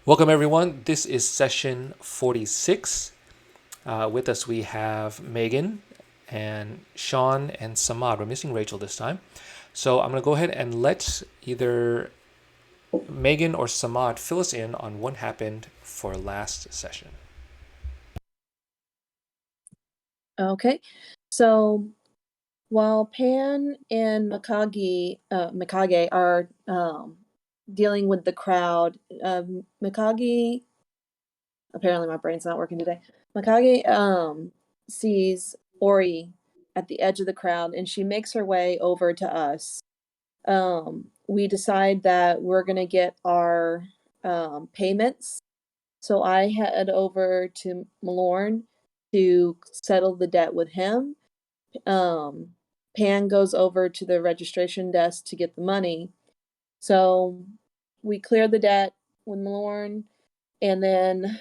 Welcome, everyone. This is session 46. With us, we have Megan and Sean and Samad. We're missing Rachel this time. So I'm going to go ahead and let either Megan or Samad fill us in on what happened for last session. Okay, so while Pan and Mikage are dealing with the crowd, Mikage, apparently my brain's not working today. Mikage sees Ori at the edge of the crowd, and she makes her way over to us. We decide that we're gonna get our payments, so I head over to Malorn to settle the debt with him. um, Pan goes over to the registration desk to get the money. So we clear the debt with Malorn, and then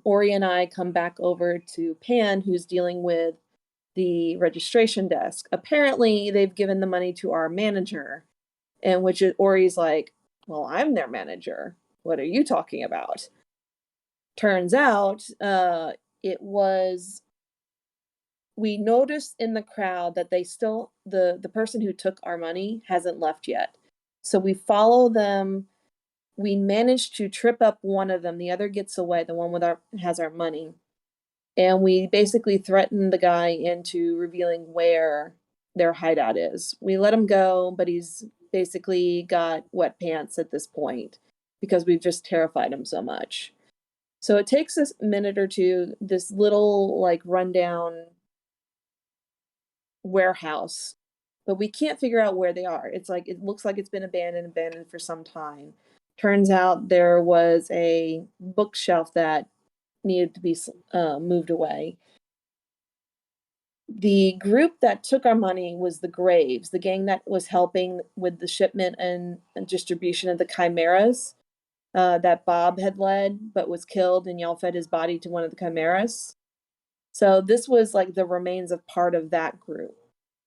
Ori and I come back over to Pan, who's dealing with the registration desk. Apparently, they've given the money to our manager, and which is Ori's like, "Well, I'm their manager. What are you talking about?" Turns out, it was we noticed in the crowd that they still the person who took our money hasn't left yet. So we follow them. We managed to trip up one of them. The other gets away, the one with our has our money. And we basically threatened the guy into revealing where their hideout is. We let him go, but he's basically got wet pants at this point because we've just terrified him so much. So it takes us a minute or two, this little like rundown warehouse, but we can't figure out where they are. It's like it looks like it's been abandoned for some time. Turns out there was a bookshelf that needed to be moved away. The group that took our money was the Graves, the gang that was helping with the shipment and distribution of the chimeras that Bob had led, but was killed, and y'all fed his body to one of the chimeras. So this was like the remains of part of that group.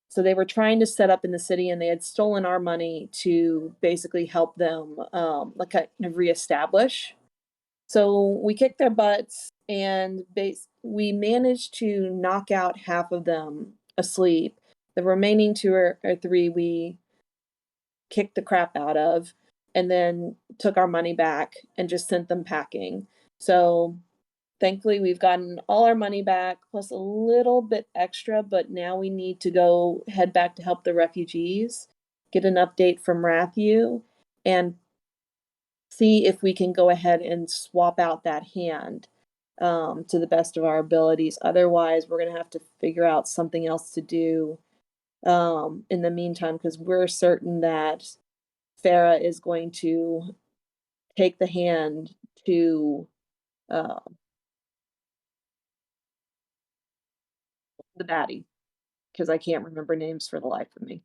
So they were trying to set up in the city, and they had stolen our money to basically help them like kind of reestablish. So we kicked their butts, and we managed to knock out half of them asleep. The remaining two or three we kicked the crap out of, and then took our money back and just sent them packing. So thankfully, we've gotten all our money back, plus a little bit extra, but now we need to go head back to help the refugees, get an update from Rathu, and see if we can go ahead and swap out that hand to the best of our abilities. Otherwise, we're going to have to figure out something else to do in the meantime, because we're certain that Firra is going to take the hand to uh, the baddie, because I can't remember names for the life of me.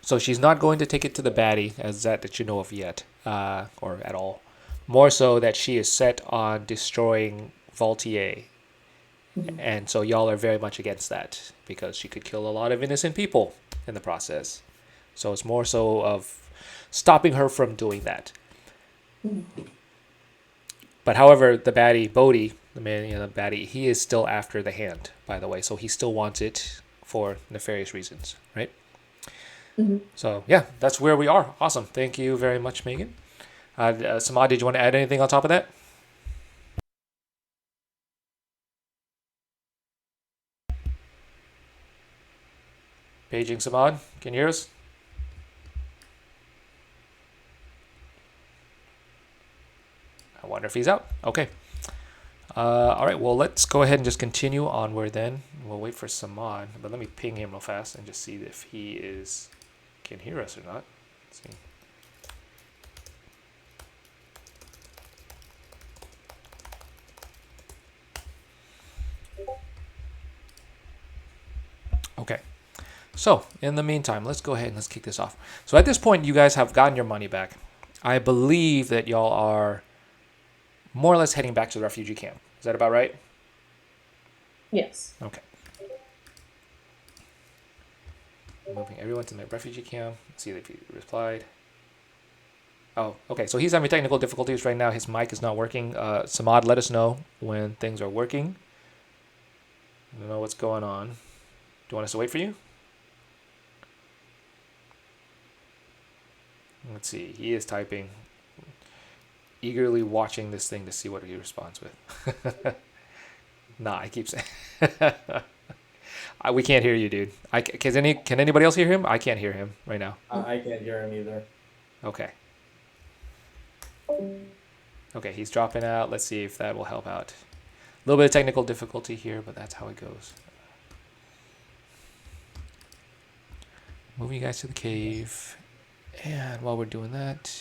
So she's not going to take it to the baddie, as that you know of yet, or at all. More so that she is set on destroying Vaultier. Mhm. And so y'all are very much against that because she could kill a lot of innocent people in the process. So it's more so of stopping her from doing that. But however, the baddie, Bodhi, the man, the baddie, he is still after the hand, by the way. So he still wants it for nefarious reasons, right? Mhm. So yeah, that's where we are. Awesome. Thank you very much, Megan. Samad, did you want to add anything on top of that? Paging Samad, can you hear us? I wonder if he's out. Okay. All right, well, let's go ahead and just continue onward then. We'll wait for Samad, but let me ping him real fast and just see if he can hear us or not. Let's see. Okay. So, in the meantime, let's go ahead and let's kick this off. So, at this point, you guys have gotten your money back. I believe that y'all are more or less heading back to the refugee camp. Is that about right? Yes. Okay. Moving everyone to the refugee camp. Let's see if he replied. Oh, okay. So he's having technical difficulties right now. His mic is not working. Samad, let us know when things are working. I don't know what's going on. Do you want us to wait for you? Let's see. He is typing, eagerly watching this thing to see what he responds with. Nah, I keep saying. We can't hear you, dude. Can anybody else hear him? I can't hear him right now. I can't hear him either. Okay. Okay, he's dropping out. Let's see if that will help out. A little bit of technical difficulty here, but that's how it goes. Moving you guys to the cave. And while we're doing that,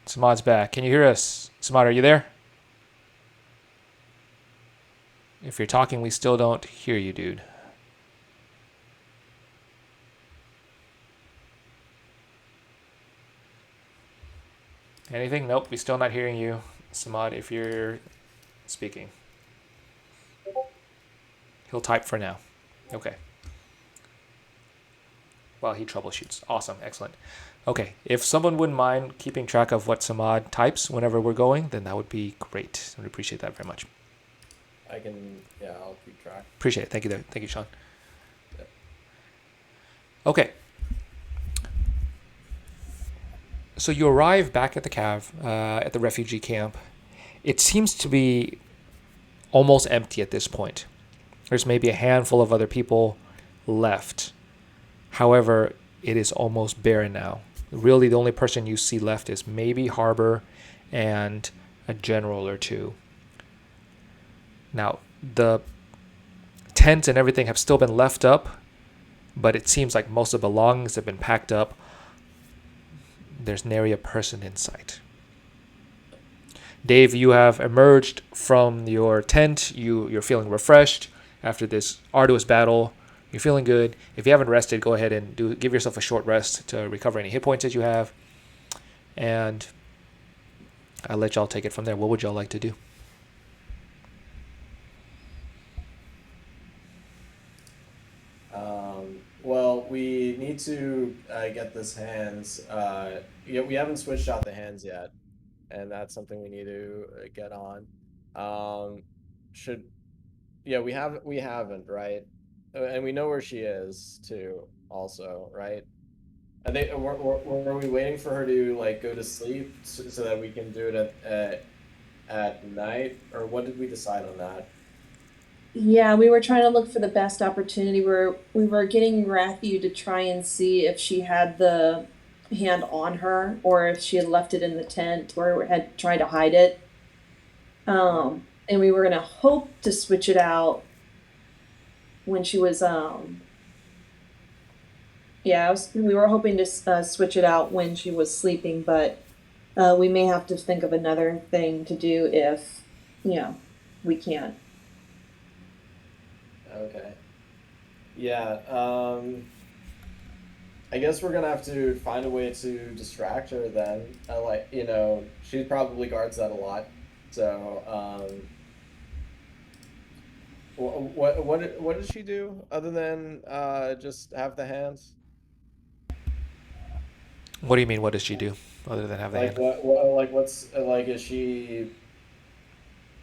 Samad's back. Can you hear us? Samad, are you there? If you're talking, we still don't hear you, dude. Anything? Nope, we're still not hearing you. Samad, if you're speaking. He'll type for now. Okay. While he troubleshoots. Awesome, excellent. Okay, if someone wouldn't mind keeping track of what Samad types whenever we're going, then that would be great. I would appreciate that very much. I can, yeah, I'll keep track. Appreciate it. Thank you, there. Thank you, Sean. Yep. Okay. So you arrive back at the cave, at the refugee camp. It seems to be almost empty at this point. There's maybe a handful of other people left. However, it is almost barren now. Really, the only person you see left is maybe Harbor and a general or two. Now, the tents and everything have still been left up, but it seems like most of the belongings have been packed up. There's nary a person in sight. Dave, you have emerged from your tent. You're feeling refreshed after this arduous battle. You're feeling good. If you haven't rested, go ahead and give yourself a short rest to recover any hit points that you have. And I'll let y'all take it from there. What would y'all like to do? Well, we need to get this hands. Yeah, we haven't switched out the hands yet, and that's something we need to get on. Should Yeah, we haven't, right? And we know where she is too, also, right? I think were we waiting for her to like go to sleep so that we can do it at night, or what did we decide on that? Yeah, we were trying to look for the best opportunity. We were getting Rathu to try and see if she had the hand on her or if she had left it in the tent or had tried to hide it. And we were gonna hope to switch it out when she was yeah, we were hoping to switch it out when she was sleeping, but we may have to think of another thing to do if, you know, we can't. Okay. Yeah. I guess we're gonna have to find a way to distract her then. Like, she probably guards that a lot. So, what does she do other than just have the hands? What do you mean? What does she do other than have the Like hand? what like what's like is she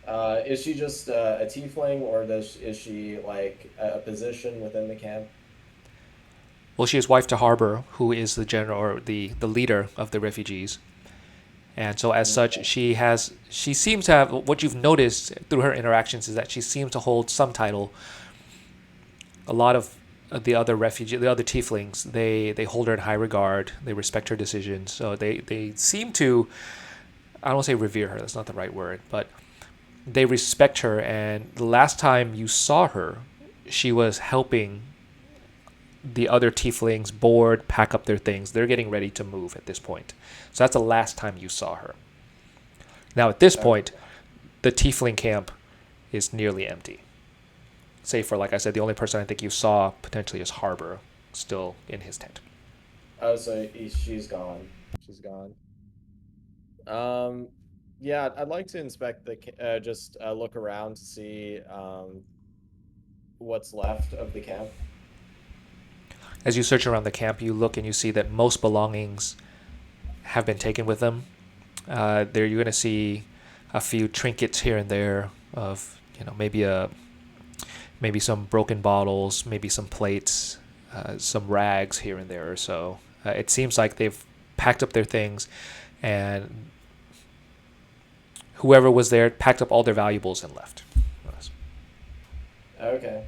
just a tiefling, or is she like a position within the camp? Well, she is wife to Harbor, who is the general or the leader of the refugees. And so, as such, Okay. she seems to have, what you've noticed through her interactions is that she seems to hold some title. A lot of the other tieflings, they hold her in high regard. They respect her decisions. So they seem to, I don't want to say revere her, that's not the right word, but they respect her. And the last time you saw her, she was helping the other tieflings board, pack up their things. They're getting ready to move at this point. So that's the last time you saw her. Now, at this point, Okay. the tiefling camp is nearly empty. Save for, like I said, the only person I think you saw potentially is Harbor, still in his tent. Oh, so she's gone. She's gone. Um, yeah, I'd like to inspect just look around to see what's left of the camp. As you search around the camp, you look and you see that most belongings have been taken with them. There you're going to see a few trinkets here and there of, maybe some broken bottles, maybe some plates, some rags here and there or so. It seems like they've packed up their things, and whoever was there packed up all their valuables and left. Okay.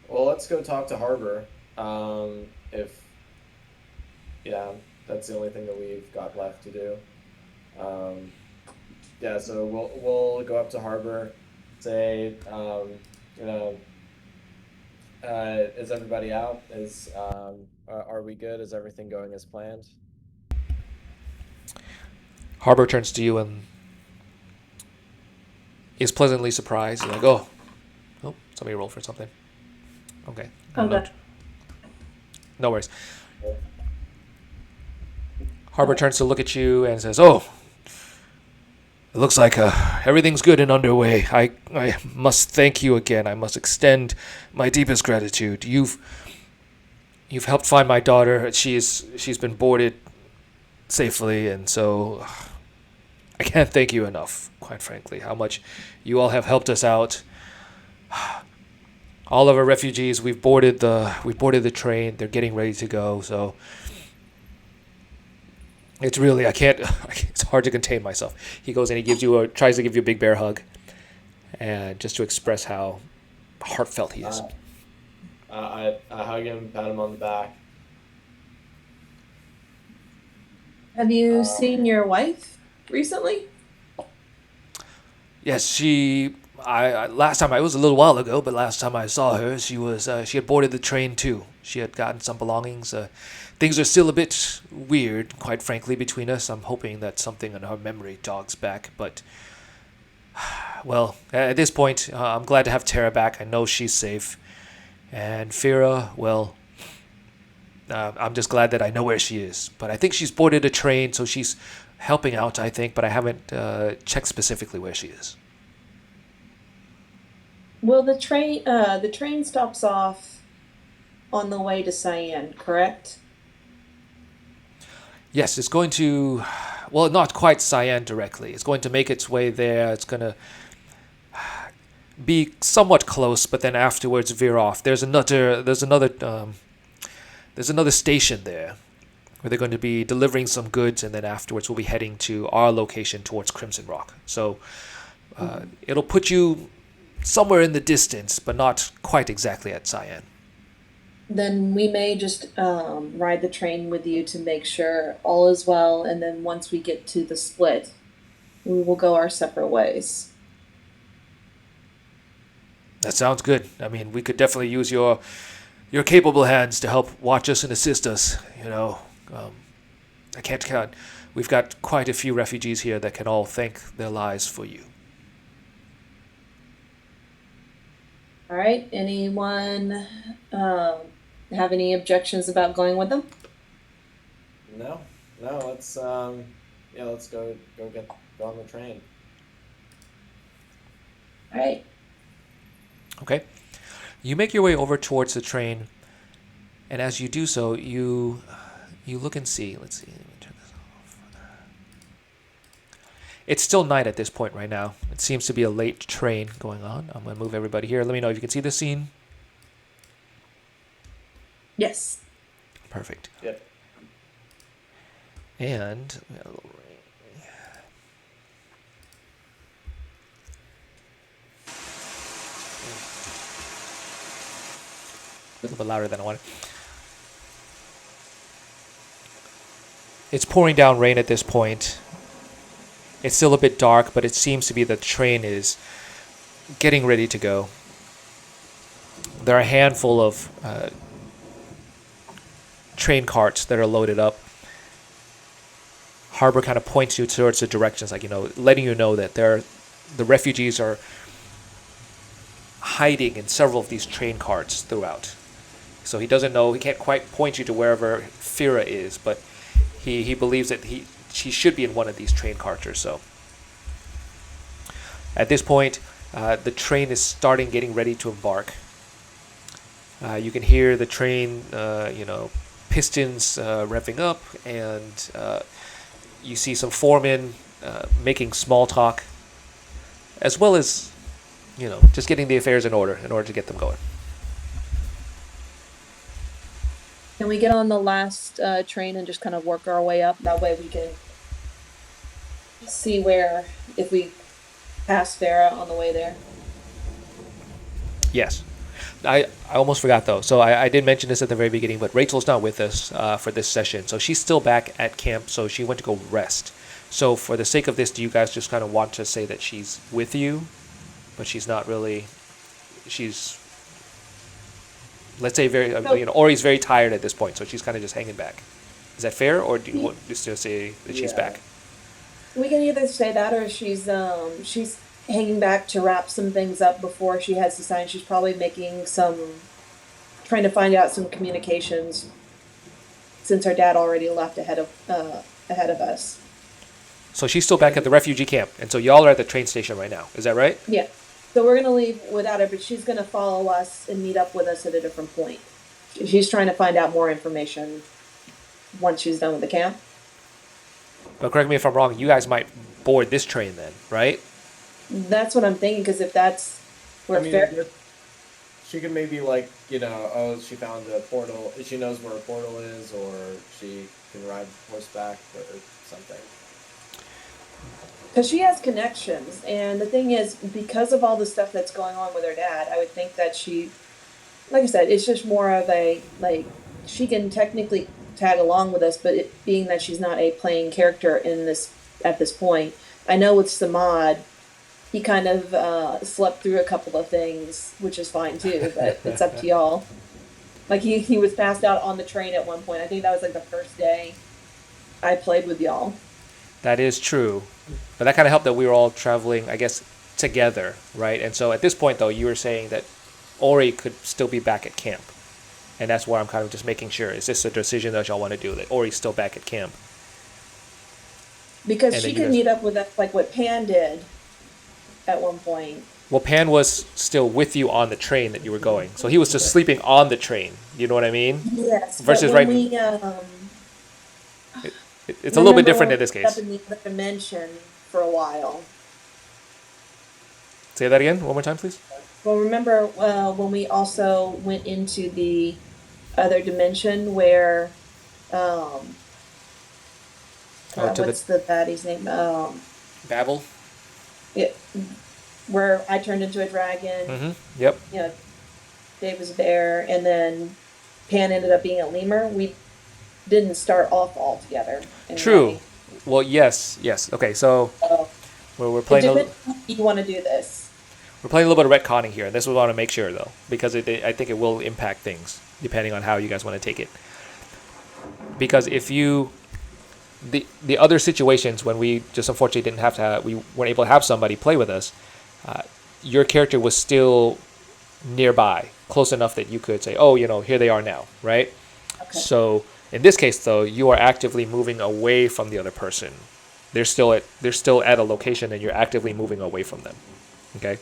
Well, let's go talk to Harbor. Yeah, that's the only thing that we've got left to do. Yeah, so we'll go up to Harbor, say, is everybody out? Are we good? Is everything going as planned? Harbor turns to you and is pleasantly surprised. You're like, oh, somebody roll for something. Okay. Okay. No worries. Harbor turns to look at you and says, oh, it looks like everything's good and underway. I must thank you again. I must extend my deepest gratitude. You've helped find my daughter. She's been boarded safely, and so I can't thank you enough, quite frankly, how much you all have helped us out. All of our refugees, we've boarded the train. They're getting ready to go, so it's really, it's hard to contain myself. He goes and tries to give you a big bear hug, and just to express how heartfelt he is. I hug him, pat him on the back. Have you seen your wife recently? Yes, last time, it was a little while ago, but last time I saw her, she had boarded the train too. She had gotten some belongings. Things are still a bit weird, quite frankly, between us. I'm hoping that something in her memory jogs back, but, well, at this point, I'm glad to have Tara back. I know she's safe. And Firra, well, I'm just glad that I know where she is. But I think she's boarded a train, so she's helping out, I think, but I haven't checked specifically where she is. Well, the train stops off on the way to Cyan, correct? Yes, it's going to, well, not quite Cyan directly. It's going to make its way there. It's going to be somewhat close, but then afterwards veer off. There's another station there where they're going to be delivering some goods, and then afterwards we'll be heading to our location towards Crimson Rock. So it'll put you somewhere in the distance, but not quite exactly at Cyan. Then we may just ride the train with you to make sure all is well, and then once we get to the split, we will go our separate ways. That sounds good. I mean, we could definitely use your capable hands to help watch us and assist us. I can't count. We've got quite a few refugees here that can all thank their lives for you. All right. Anyone have any objections about going with them? No. Let's go on the train. All right. Okay. You make your way over towards the train, and as you do so, you look and see. Let's see. Let me turn this off. It's still night at this point right now. It seems to be a late train going on. I'm going to move everybody here. Let me know if you can see the scene. Yes. Perfect. Yep. And a little bit louder than I wanted. It's pouring down rain at this point. It's still a bit dark, but it seems to be that the train is getting ready to go. There are a handful of train carts that are loaded up. Harbor kind of points you towards the directions, letting you know that the refugees are hiding in several of these train carts throughout. So he doesn't know, he can't quite point you to wherever Firra is, but he believes that she should be in one of these train carts or so. At this point, the train is getting ready to embark. You can hear the train, pistons revving up, and you see some foremen making small talk, as well as, just getting the affairs in order to get them going. Can we get on the last train and just kind of work our way up? That way we can see if we pass Firra on the way there. Yes. I almost forgot, though. So I did mention this at the very beginning, but Rachel's not with us for this session. So she's still back at camp, so she went to go rest. So for the sake of this, do you guys just kind of want to say that she's with you, but she's not really... She's... Let's say Ori's very tired at this point, so she's kind of just hanging back. Is that fair, or do you want just to say that she's back? We can either say that, or she's hanging back to wrap some things up before she heads to sign. She's probably trying to find out some communications, since her dad already left ahead of us. So she's still back at the refugee camp, and so y'all are at the train station right now. Is that right? Yeah. So we're going to leave without her, but she's going to follow us and meet up with us at a different point. She's trying to find out more information once she's done with the camp. But correct me if I'm wrong, you guys might board this train then, right? That's what I'm thinking, because if that's where she could maybe she found a portal, she knows where a portal is, or she can ride horseback or something. Because she has connections, and the thing is, because of all the stuff that's going on with her dad, I would think that she, like I said, it's just more of she can technically tag along with us, but it being that she's not a playing character at this point. I know with Samad, he kind of slept through a couple of things, which is fine too, but it's up to y'all. Like he was passed out on the train at one point. I think that was the first day I played with y'all. That is true. But that kind of helped that we were all traveling, I guess, together, right? And so at this point, though, you were saying that Ori could still be back at camp. And that's where I'm kind of just making sure. Is this a decision that y'all want to do, that Ori's still back at camp? Because she could meet up with us like what Pan did at one point. Well, Pan was still with you on the train that you were going. So he was just sleeping on the train. You know what I mean? Yes. Versus but it's a little bit different in this case. Up in the other dimension for a while. Say that again, one more time, please. Well, remember when we also went into the other dimension where, what's the baddie's name? Babel. Yeah, where I turned into a dragon. Mm-hmm. Yep. Dave was a bear, and then Pan ended up being a lemur. We didn't start off all together. True. Well, yes. Okay, so we're playing. You want to do this? We're playing a little bit of retconning here, and this we want to make sure though, because I think it will impact things depending on how you guys want to take it. Because if you, the other situations when we just unfortunately we weren't able to have somebody play with us, your character was still nearby, close enough that you could say, oh, here they are now, right? Okay. So in this case, though, you are actively moving away from the other person. They're still at a location, and you're actively moving away from them. Okay.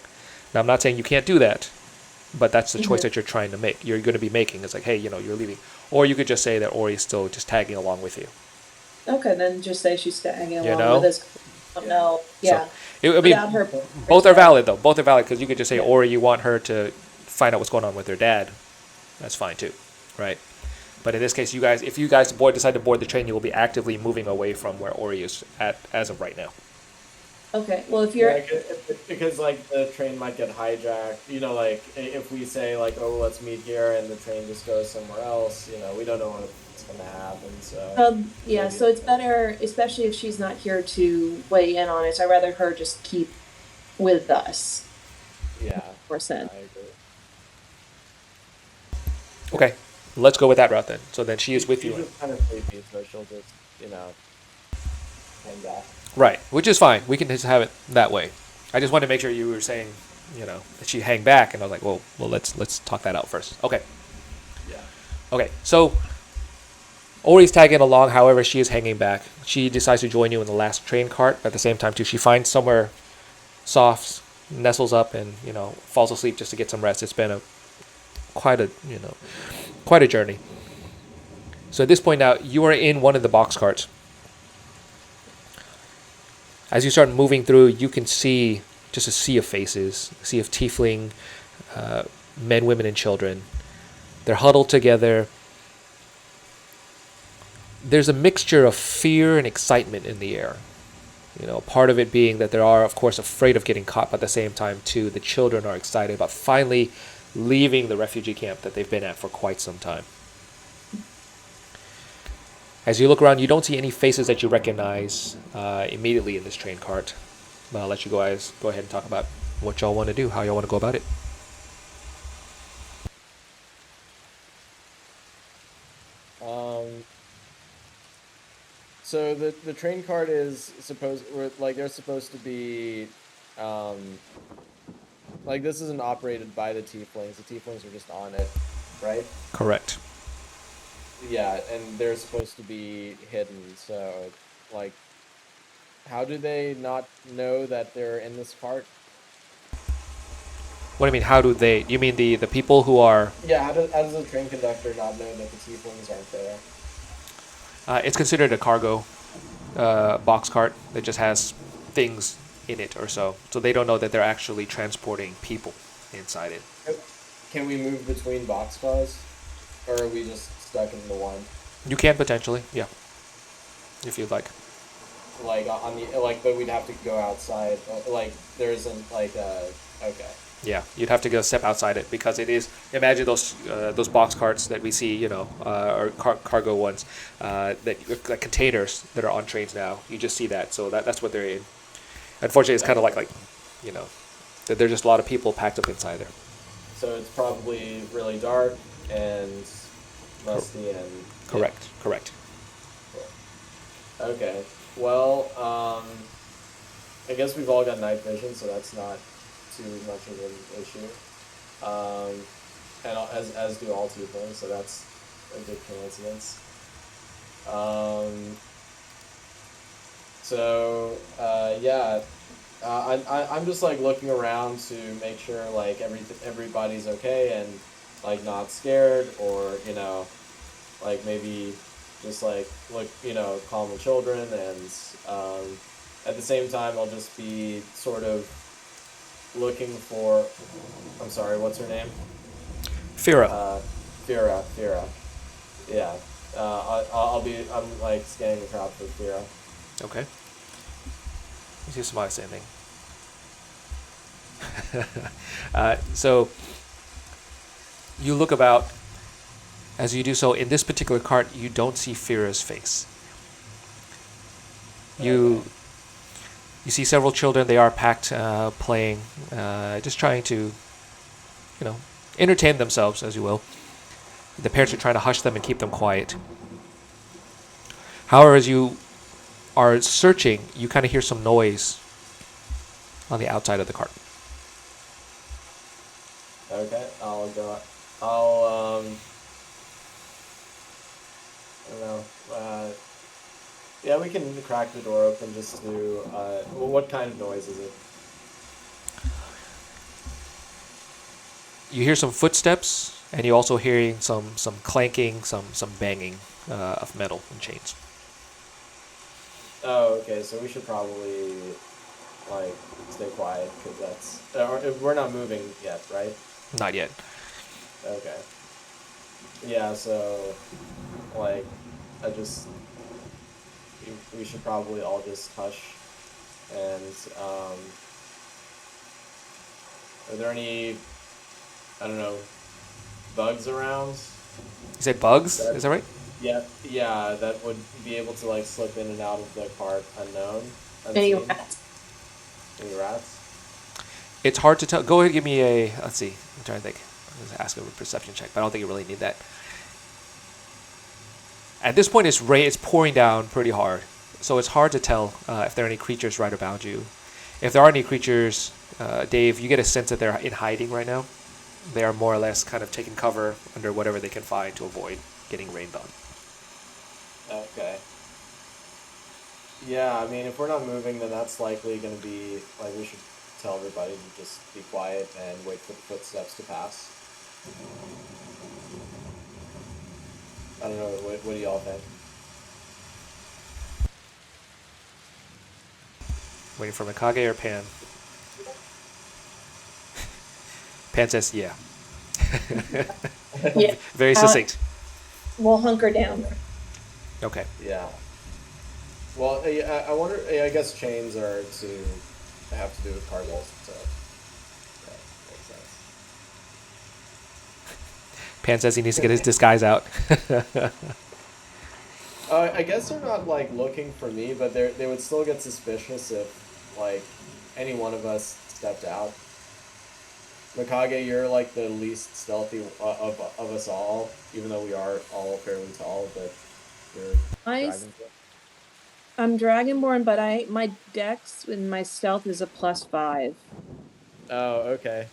Now I'm not saying you can't do that, but that's the choice that you're trying to make. You're going to be making. It's like, hey, you're leaving, or you could just say that Ori's still just tagging along with you. Okay, then just say she's tagging along with us. No, yeah. So, both are valid though. Both are valid because you could just say, Ori, you want her to find out what's going on with her dad. That's fine too, right? But in this case, if you guys decide to board the train, you will be actively moving away from where Ori is at as of right now. Okay, well, if you're... because, the train might get hijacked, if we say, oh, let's meet here, and the train just goes somewhere else, we don't know what's going to happen, so... so it's better, especially if she's not here to weigh in on it, so I'd rather her just keep with us. Yeah. %. I agree. Okay, let's go with that route then. So then she is with you. She's just kind of sleepy, so she'll just, hang back. Right, which is fine. We can just have it that way. I just wanted to make sure you were saying, that she hang back, and I was like, well, let's talk that out first. Okay. Yeah. Okay, so Ori's tagging along. However, she is hanging back. She decides to join you in the last train cart. At the same time, too, she finds somewhere soft, nestles up, and falls asleep just to get some rest. It's been a quite a journey. So at this point now, you are in one of the box carts. As you start moving through, you can see just a sea of faces, a sea of tiefling, men, women, and children. They're huddled together. There's a mixture of fear and excitement in the air. Part of it being that they are, of course, afraid of getting caught, but at the same time, too, the children are excited about finally leaving the refugee camp that they've been at for quite some time. As you look around, you don't see any faces that you recognize immediately in this train cart. But I'll let you guys go ahead and talk about what y'all want to do, how y'all want to go about it. So the train cart is they're supposed to be, this isn't operated by the tieflings. The tieflings are just on it, right? Correct. Yeah, and they're supposed to be hidden. So, how do they not know that they're in this cart? What do you mean? How do they? You mean the people who are? Yeah, how does the train conductor not know that the tieflings aren't there? It's considered a cargo box cart that just has things in it or so. So they don't know that they're actually transporting people inside it. Can we move between boxcars, or are we just stuck in the one? You can potentially, yeah, if you'd like. But we'd have to go outside. There isn't okay. Yeah, you'd have to go step outside it because it is. Imagine those box carts that we see, or cargo ones, like containers that are on trains now. You just see that, so that's what they're in. Unfortunately, it's kind of like, that there's just a lot of people packed up inside there. So it's probably really dark and musty and. Correct. Cool. Okay. Well, I guess we've all got night vision, so that's not too much of an issue. And as do all tieflings, so that's a good coincidence. I'm just looking around to make sure everybody's okay and not scared, or maybe just look, calm the children, and at the same time I'll just be sort of looking for. I'm sorry, what's her name? Firra. Firra. Yeah. I'm scanning the crowd for Firra. Okay. You see somebody standing. So you look about. As you do so, in this particular cart, you don't see Firra's face. You see several children. They are packed, playing, just trying to, entertain themselves, as you will. The parents are trying to hush them and keep them quiet. However, as you are searching, you kind of hear some noise on the outside of the cart. Okay, I'll go. I don't know. Yeah, we can crack the door open just to. What kind of noise is it? You hear some footsteps, and you also hearing some clanking, some banging of metal and chains. Oh, okay. So we should probably stay quiet because we're not moving yet, right? Not yet. Okay. Yeah. So, we should probably all just hush. And are there any, I don't know, bugs around? You said bugs? Is that right? Yeah, that would be able to slip in and out of the cart unseen. Any rats? Any rats? It's hard to tell. Go ahead and give me a. Let's see. I'm trying to think. I'm going to ask a perception check, but I don't think you really need that. At this point, it's pouring down pretty hard, so it's hard to tell if there are any creatures right around you. If there are any creatures, Dave, you get a sense that they're in hiding right now. They are more or less kind of taking cover under whatever they can find to avoid getting rained on. Okay. Yeah, I mean, if we're not moving, then that's likely going to be, we should tell everybody to just be quiet and wait for the footsteps to pass. I don't know. What do y'all think? Waiting for Mikage or Pan? Pan says, yeah. Yeah. Very succinct. We'll hunker down. Okay. Yeah. Well, I wonder. I guess chains are to have to do with cargos, so yeah, makes sense. Pan says he needs to get his disguise out. I guess they're not like looking for me, but they would still get suspicious if like any one of us stepped out. Mikage, you're like the least stealthy of us all, even though we are all fairly tall, but you're dragon. I'm Dragonborn, but my dex and my stealth is a +5. Oh, okay.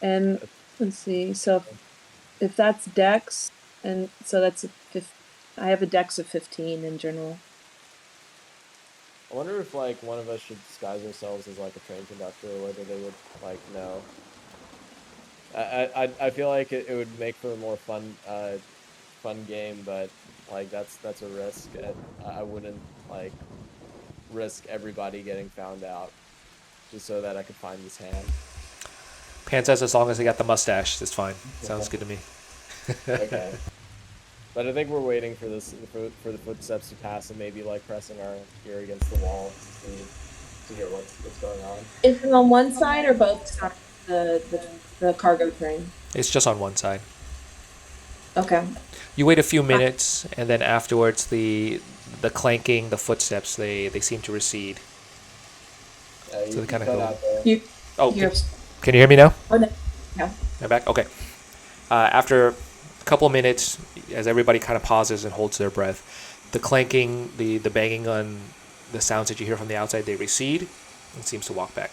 And let's see, so if that's dex, and so that's I have a dex of 15 in general. I wonder if like one of us should disguise ourselves as like a train conductor, or whether they would like know. I feel like it would make for a more fun game, but like that's a risk. I wouldn't like risk everybody getting found out just so that I could find this hand. Pan says as long as he got the mustache, it's fine. Sounds good to me. Okay. But I think we're waiting for this for the footsteps to pass and maybe like pressing our ear against the wall to hear what's going on. Is it on one side or both sides of the cargo train? It's just on one side. Okay. You wait a few minutes, and then afterwards, the clanking, the footsteps, they seem to recede. So they kind of go. Oh, can you hear me now? Oh, no. Yeah. I'm back. Okay. After a couple of minutes, as everybody kind of pauses and holds their breath, the clanking, the banging on the sounds that you hear from the outside, they recede and seems to walk back.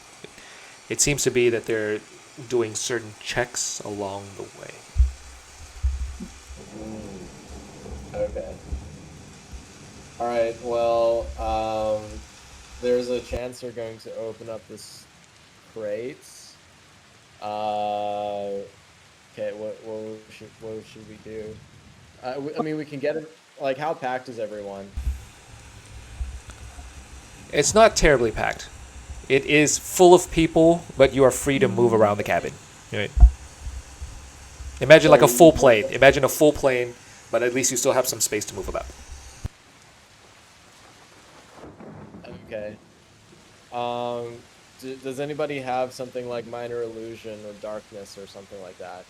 It seems to be that they're doing certain checks along the way. Okay. All right. Well, there's a chance they're going to open up this crate. Okay. What should we do? I mean, we can get it. Like, how packed is everyone? It's not terribly packed. It is full of people, but you are free to move around the cabin. Right? Imagine like a full plane. Imagine a full plane, but at least you still have some space to move about. Okay. Does anybody have something like minor illusion or darkness or something like that?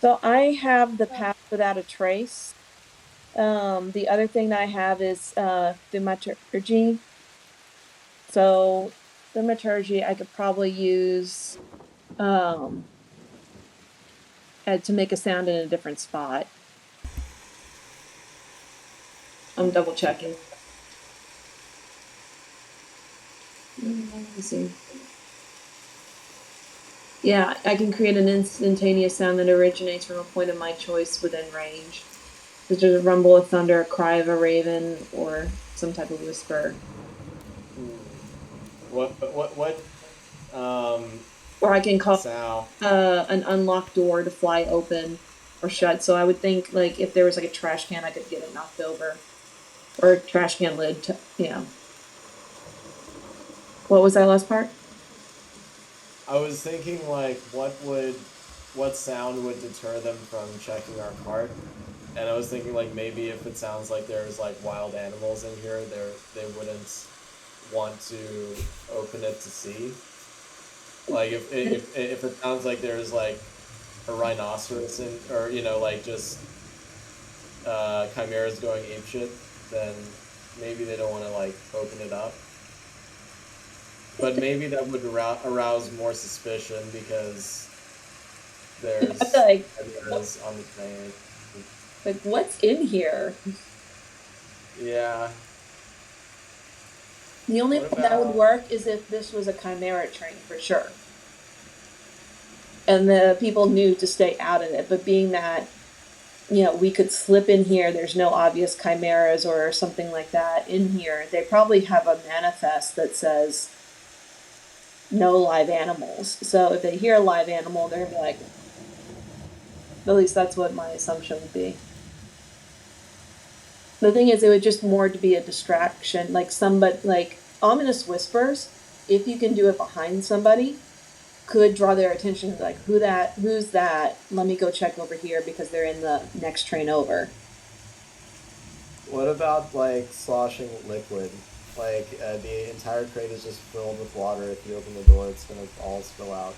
So I have the path without a trace. The other thing that I have is thaumaturgy. So thaumaturgy I could probably use to make a sound in a different spot. I'm double checking. Let's see. Yeah, I can create an instantaneous sound that originates from a point of my choice within range, such as a rumble of thunder, a cry of a raven, or some type of whisper. What Or I can call sound? an unlocked door to fly open or shut. So I would think like if there was like a trash can, I could get it knocked over, or a trash can lid. What was that last part? I was thinking like what sound would deter them from checking our cart, and I was thinking like maybe if it sounds like there's like wild animals in here, they wouldn't want to open it to see. Like if it sounds like there's like a rhinoceros in, or like just chimeras going apeshit, then maybe they don't want to like open it up. But maybe that would arouse more suspicion because there's chimeras on the train. Like, what's in here? Yeah. The only thing that would work is if this was a chimera train for sure. And the people knew to stay out of it. But being that, we could slip in here, there's no obvious chimeras or something like that in here, they probably have a manifest that says no live animals. So if they hear a live animal, they're gonna be like, At least that's what my assumption would be. The thing is, it would just more to be a distraction, like somebody, like ominous whispers. If you can do it behind somebody, could draw their attention. Like, who's that? Let me go check over here because they're in the next train over. What about like sloshing liquid? Like the entire crate is just filled with water. If you open the door, it's gonna all spill out.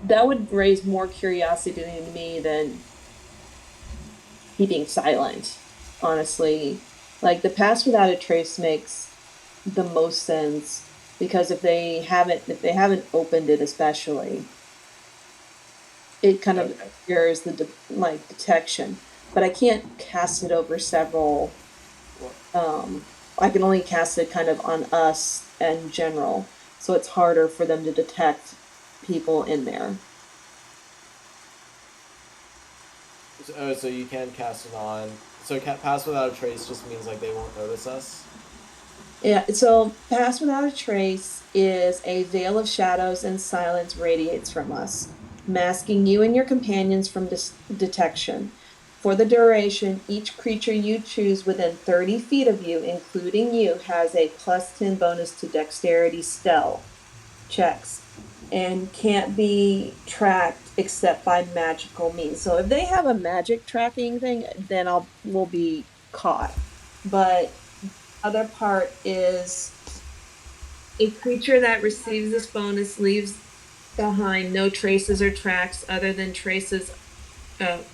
That would raise more curiosity to me than keeping silent, honestly. Like, the pass without a trace makes the most sense, because if they haven't opened it, especially, it kind of Okay. obscures the detection. But I can't cast it over several. I can only cast it kind of on us in general, so it's harder for them to detect people in there. So you can cast it on. So pass without a trace just means like they won't notice us. Yeah, so Pass Without a Trace is a veil of shadows and silence radiates from us, masking you and your companions from detection. For the duration, each creature you choose within 30 feet of you, including you, has a +10 bonus to dexterity stealth checks and can't be tracked except by magical means. So if they have a magic tracking thing, then we'll be caught. But other part is a creature that receives this bonus leaves behind no traces or tracks other than traces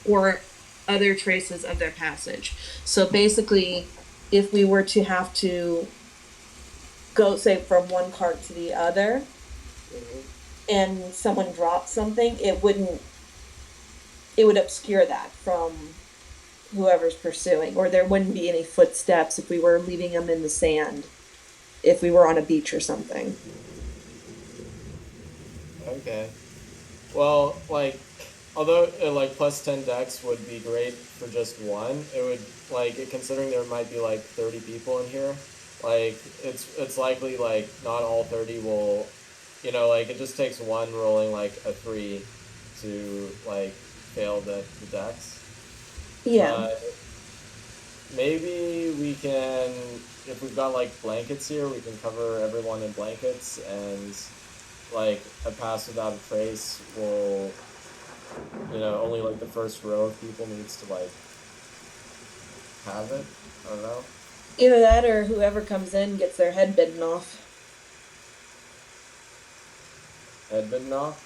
or other traces of their passage. So basically, if we were to have to go, say, from one cart to the other, and someone dropped something, it would obscure that from whoever's pursuing, or there wouldn't be any footsteps if we were leaving them in the sand, if we were on a beach or something. Okay. Well, like, although like +10 dex would be great for just one, it would like considering there might be like 30 people in here, like it's likely like not all 30 will, like it just takes one rolling like a 3 to like fail the dex. Yeah. But maybe we can, if we've got like blankets here, we can cover everyone in blankets, and like a pass without a trace will, only like the first row of people needs to like have it. I don't know. Either that or whoever comes in gets their head bitten off. Head bitten off?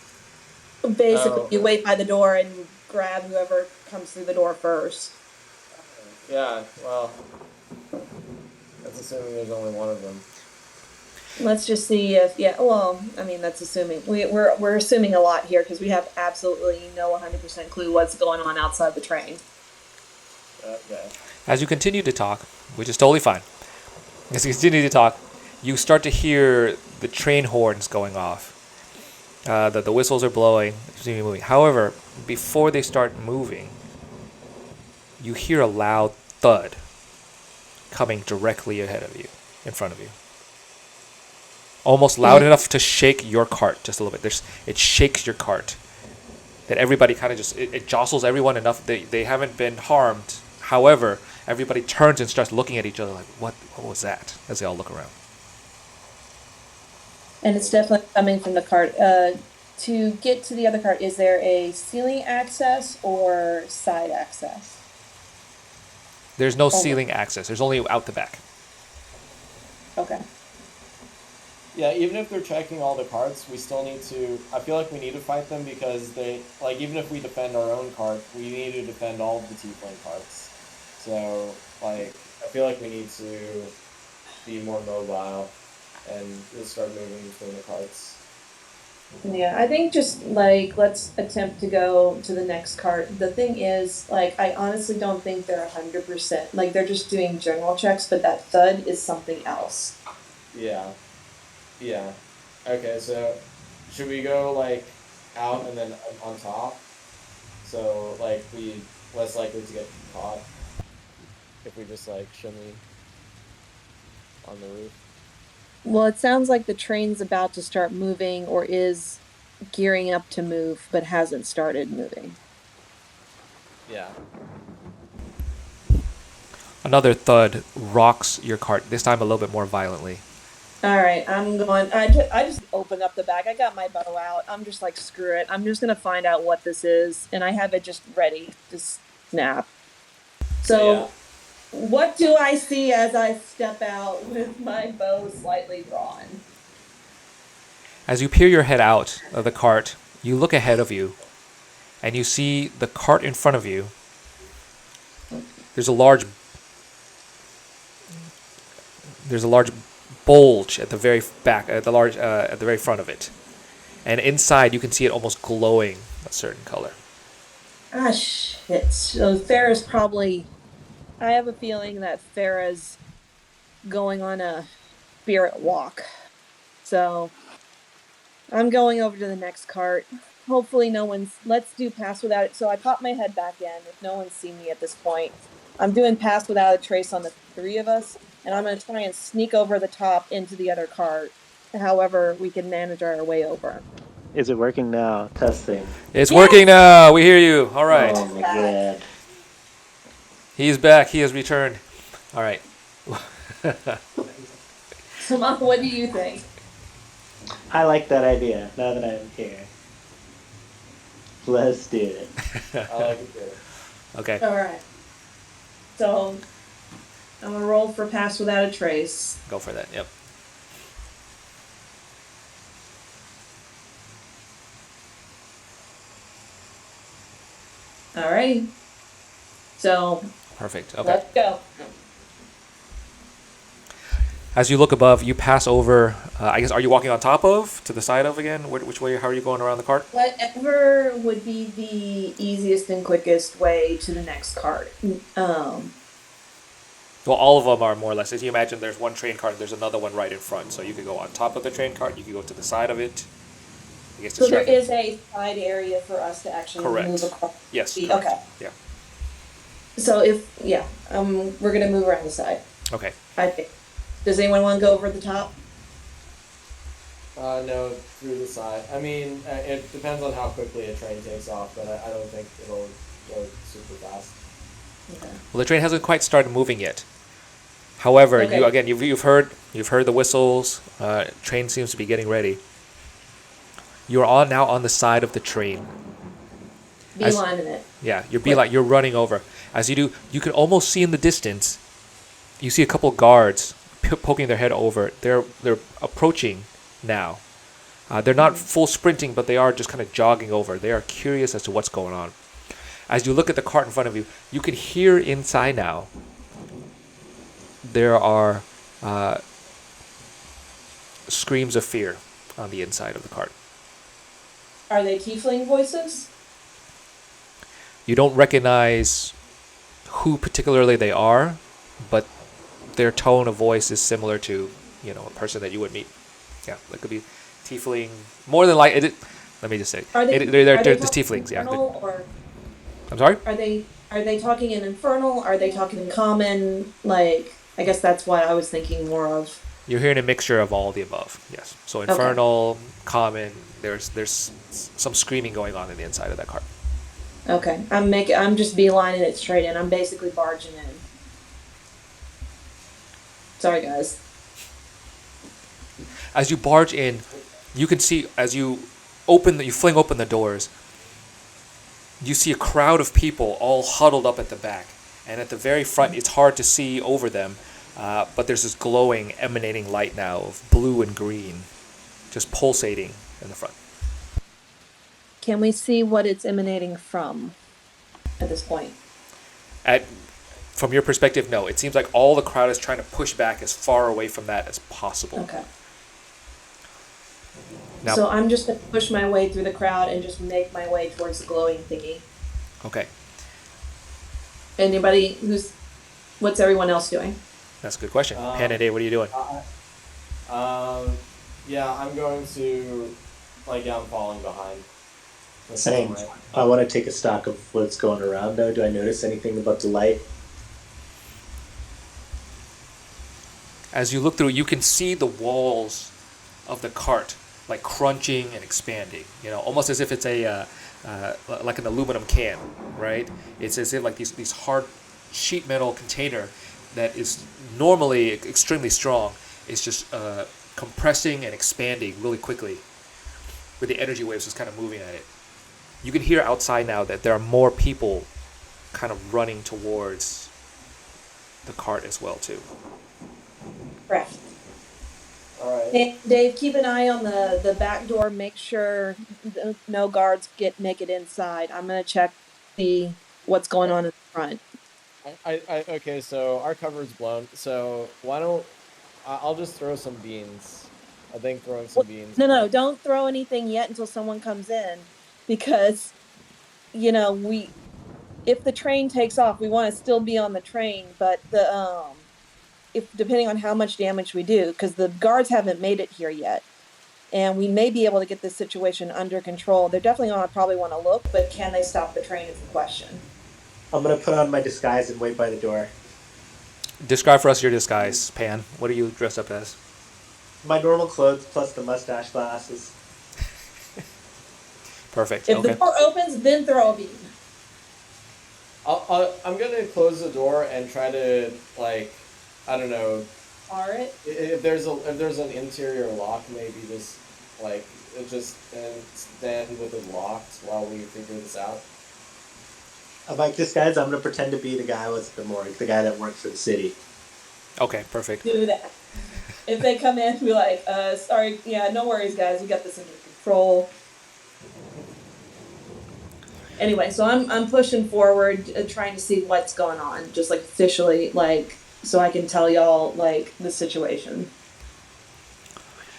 Basically, Oh, you wait by the door and grab whoever comes through the door first. yeah, well, that's assuming there's only one of them. Let's just see if, yeah, well, I mean, that's assuming. We're assuming a lot here because we have absolutely no 100% clue what's going on outside the train. Okay. As you continue to talk, which is totally fine, as you continue to talk, you start to hear the train horns going off. The whistles are blowing, moving. However, before they start moving, you hear a loud thud coming directly ahead of you, in front of you. Almost loud enough to shake your cart just a little bit. It shakes your cart. That everybody kind of just, it jostles everyone enough that they haven't been harmed. However, everybody turns and starts looking at each other like, what was that? As they all look around. And it's definitely coming from the cart. To get to the other cart, is there a ceiling access or side access? There's no ceiling access. There's only out the back. Okay. Yeah, even if they're checking all the carts, we still need to. I feel like we need to fight them because they, like, even if we defend our own cart, we need to defend all of the Tiefling carts. So, like, I feel like we need to be more mobile and just start moving between the carts. Yeah, I think just like let's attempt to go to the next cart. The thing is, like, I honestly don't think they're 100%. Like, they're just doing general checks, but that thud is something else. Yeah. Yeah. Okay, so should we go like out and then on top? So like we less likely to get caught if we just like shimmy on the roof. Well, it sounds like the train's about to start moving or is gearing up to move, but hasn't started moving. Yeah. Another thud rocks your cart, this time a little bit more violently. All right, I'm going. I just open up the bag. I got my bow out. I'm just like, screw it. I'm just gonna find out what this is, and I have it just ready to snap. So, Yeah. what do I see as I step out with my bow slightly drawn? As you peer your head out of the cart, you look ahead of you, and you see the cart in front of you. There's a large bulge at the very back, at the very front of it, and inside you can see it almost glowing a certain color. Ah, shit. So Farrah's probably. I have a feeling that Farrah's going on a spirit walk. So I'm going over to the next cart. Hopefully no one's. Let's do pass without it. So I pop my head back in. If no one's seen me at this point, I'm doing pass without a trace on the three of us, and I'm going to try and sneak over the top into the other cart. However, we can manage our way over. Is it working now? Testing. It's working now. We hear you. All right. Oh my god. He's back. He has returned. All right. So, Mom, what do you think? I like that idea now that I'm here. Let's do it. I like it too. Okay. All right. So I'm going to roll for pass without a trace. Go for that. Yep. All right. So Perfect. Okay. let's go. As you look above, you pass over. I guess, are you walking on top of, to the side of again? Which way? How are you going around the cart? Whatever would be the easiest and quickest way to the next cart. Well, all of them are more or less. As you imagine, there's one train cart. There's another one right in front. So you could go on top of the train cart. You could go to the side of it. I guess So there is a side area for us to actually Correct. move across. Yes. Okay. Correct. Yeah. So we're gonna move around the side. Okay. I think. Does anyone want to go over the top? No, through the side. I mean, it depends on how quickly a train takes off, but I don't think it'll go super fast. Okay. Well, the train hasn't quite started moving yet. However, Okay. you've heard the whistles. Train seems to be getting ready. You are now on the side of the train. Beelining it. Yeah, you're running over. As you do, you can almost see in the distance. You see a couple of guards poking their head over. They're approaching now. They're not full sprinting, but they are just kind of jogging over. They are curious as to what's going on. As you look at the cart in front of you, you can hear inside now. There are screams of fear on the inside of the cart. Are they tiefling voices? You don't recognize who particularly they are, but their tone of voice is similar to, a person that you would meet. Yeah, that could be tiefling. More than like it. Let me just say, Are they? they're are they just tieflings. Yeah. infernal, or I'm sorry. are they talking in infernal? Are they talking in common? Like, I guess that's what I was thinking more of. You're hearing a mixture of all the above. Yes. So infernal, common. There's some screaming going on in the inside of that cart. Okay, I'm just beelining it straight in. I'm basically barging in. Sorry, guys. As you barge in, you can see as you fling open the doors. You see a crowd of people all huddled up at the back, and at the very front, it's hard to see over them, but there's this glowing, emanating light now of blue and green, just pulsating in the front. Can we see what it's emanating from at this point? From your perspective, no. It seems like all the crowd is trying to push back as far away from that as possible. Okay. Now, So I'm just going to push my way through the crowd and just make my way towards the glowing thingy. okay, What's everyone else doing? that's a good question. Pan and Day, what are you doing? Yeah, I'm going to, I'm falling behind. Same. I want to take a stock of what's going around, though. Do I notice anything about the light? As you look through, you can see the walls of the cart like crunching and expanding. Almost as if it's like an aluminum can, right? It's as if like these hard sheet metal container that is normally extremely strong is just compressing and expanding really quickly, with the energy waves just kind of moving at it. You can hear outside now that there are more people kind of running towards the cart as well too. Correct. All right. And Dave, keep an eye on the back door. Make sure no guards make it inside. I'm gonna check, see what's going on in the front. Okay, so our cover's blown. So why don't I'll just throw some beans. I think throwing some beans. No, don't throw anything yet until someone comes in, because if the train takes off, we want to still be on the train, but if depending on how much damage we do, because the guards haven't made it here yet, and we may be able to get this situation under control. They're definitely gonna probably want to look, but can they stop the train is the question. I'm gonna put on my disguise and wait by the door. Describe for us your disguise, Pan. What are you dressed up as? My normal clothes plus the mustache glasses. Perfect. If Okay. the door opens, then throw a bean. I'm gonna close the door and try to, like, I don't know, Bar it. if there's an interior lock, maybe just like stand with it locked while we figure this out. My disguise, I'm gonna pretend to be the guy with the morgue, the guy that works for the city. Okay, perfect. Do that. If they come in, be like, sorry, yeah, no worries, guys, we got this under control. Anyway, so I'm pushing forward, trying to see what's going on, just like officially, like, so I can tell y'all like the situation.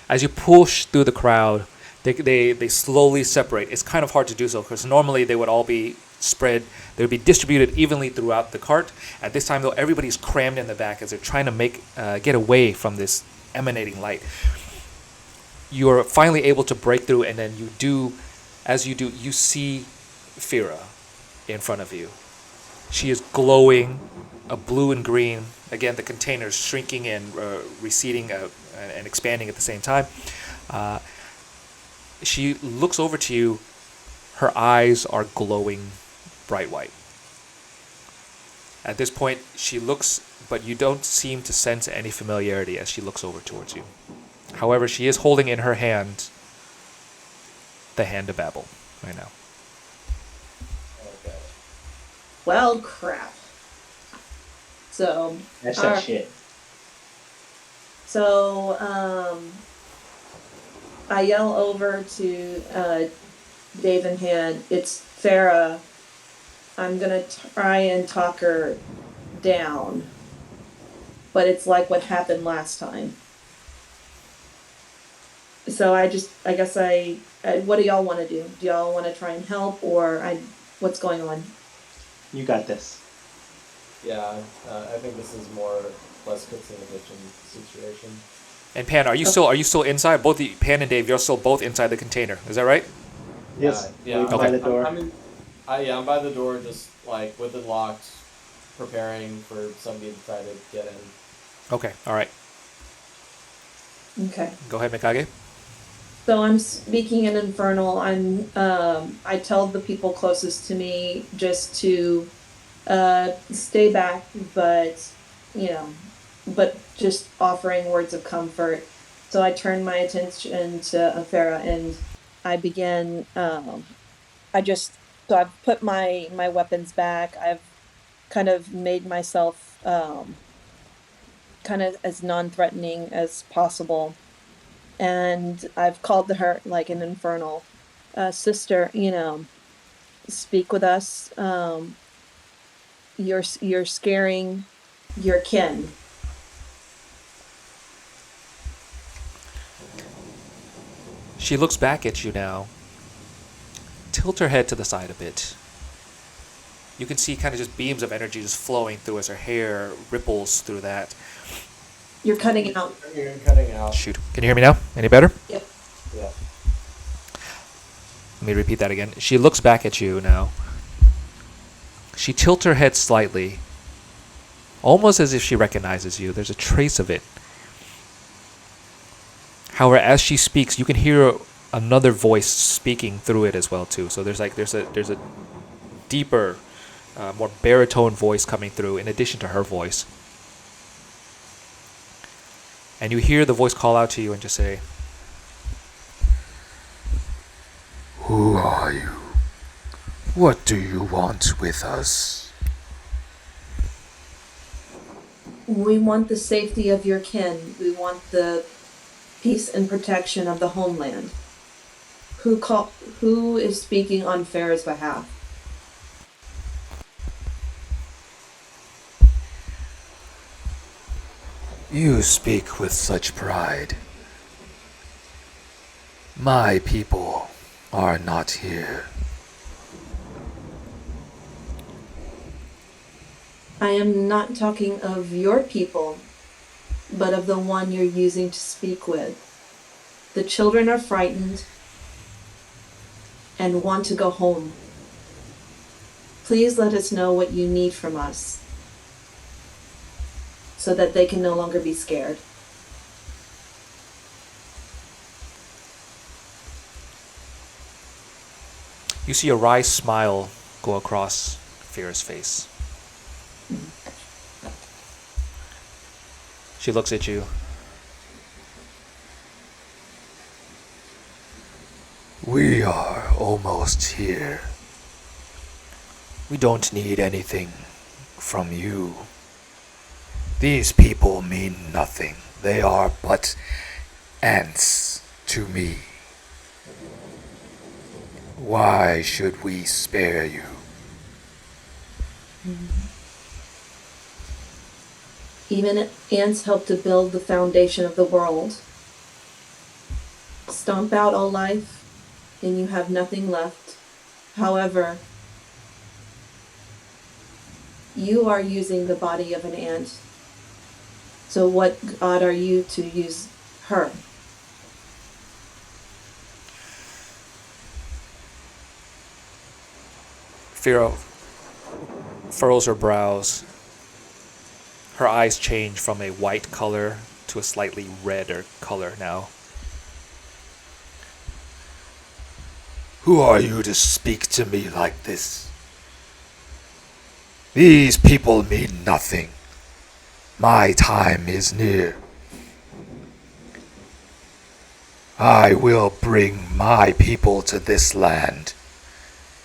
As you push through the crowd, they slowly separate. It's kind of hard to do so because normally they would all be spread. They would be distributed evenly throughout the cart. At this time, though, everybody's crammed in the back as they're trying to get away from this emanating light. You are finally able to break through, and then you see Firra in front of you. She is glowing, a blue and green. Again, the containers shrinking and receding and expanding at the same time. She looks over to you. Her eyes are glowing bright white. At this point, she looks, but you don't seem to sense any familiarity as she looks over towards you. However, she is holding in her hand the Hand of Babel right now. Okay. Well, crap. So That's that shit. So I yell over to Dave and Hand. It's Firra. I'm gonna try and talk her down, but it's like what happened last time. So what do y'all want to do? Do y'all want to try and help, or what's going on? You got this. Yeah, I think this is less cooks in the kitchen situation. And Pan, are you still inside? Both Pan and Dave, you're still both inside the container. Is that right? Yes. Yeah. Wait by the door. I'm by the door, just like with it locked, preparing for somebody to try to get in. Okay. All right. Okay. Go ahead, Mikage. So I'm speaking in Infernal. I tell the people closest to me just to stay back, but just offering words of comfort. So I turn my attention to Firra and I begin. So I've put my weapons back. I've kind of made myself kind of as non-threatening as possible. And I've called to her like an Infernal, sister, speak with us. You're scaring your Kenn. She looks back at you now. Tilt her head to the side a bit. You can see kind of just beams of energy just flowing through as her hair ripples through that. You're cutting out. You're cutting out. Shoot. Can you hear me now? Any better? Yep. Yeah. Let me repeat that again. She looks back at you now. She tilts her head slightly, almost as if she recognizes you. There's a trace of it. However, as she speaks, you can hear another voice speaking through it as well too. So there's a deeper, more baritone voice coming through in addition to her voice. And you hear the voice call out to you and just say, Who are you? What do you want with us? We want the safety of your kin. We want the peace and protection of the homeland. Who is speaking on Firra's behalf? You speak with such pride. My people are not here. I am not talking of your people, but of the one you're using to speak with. The children are frightened and want to go home. Please let us know what you need from us so that they can no longer be scared. you see a wry smile go across Firra's face. She looks at you. We are almost here. We don't need anything from you. These people mean nothing. They are but ants to me. Why should we spare you? Even ants help to build the foundation of the world. Stomp out all life, and you have nothing left. However, you are using the body of an ant. So what god are you to use her? Firra furrows her brows. Her eyes change from a white color to a slightly redder color now. Who are you to speak to me like this? These people mean nothing. My time is near. I will bring my people to this land.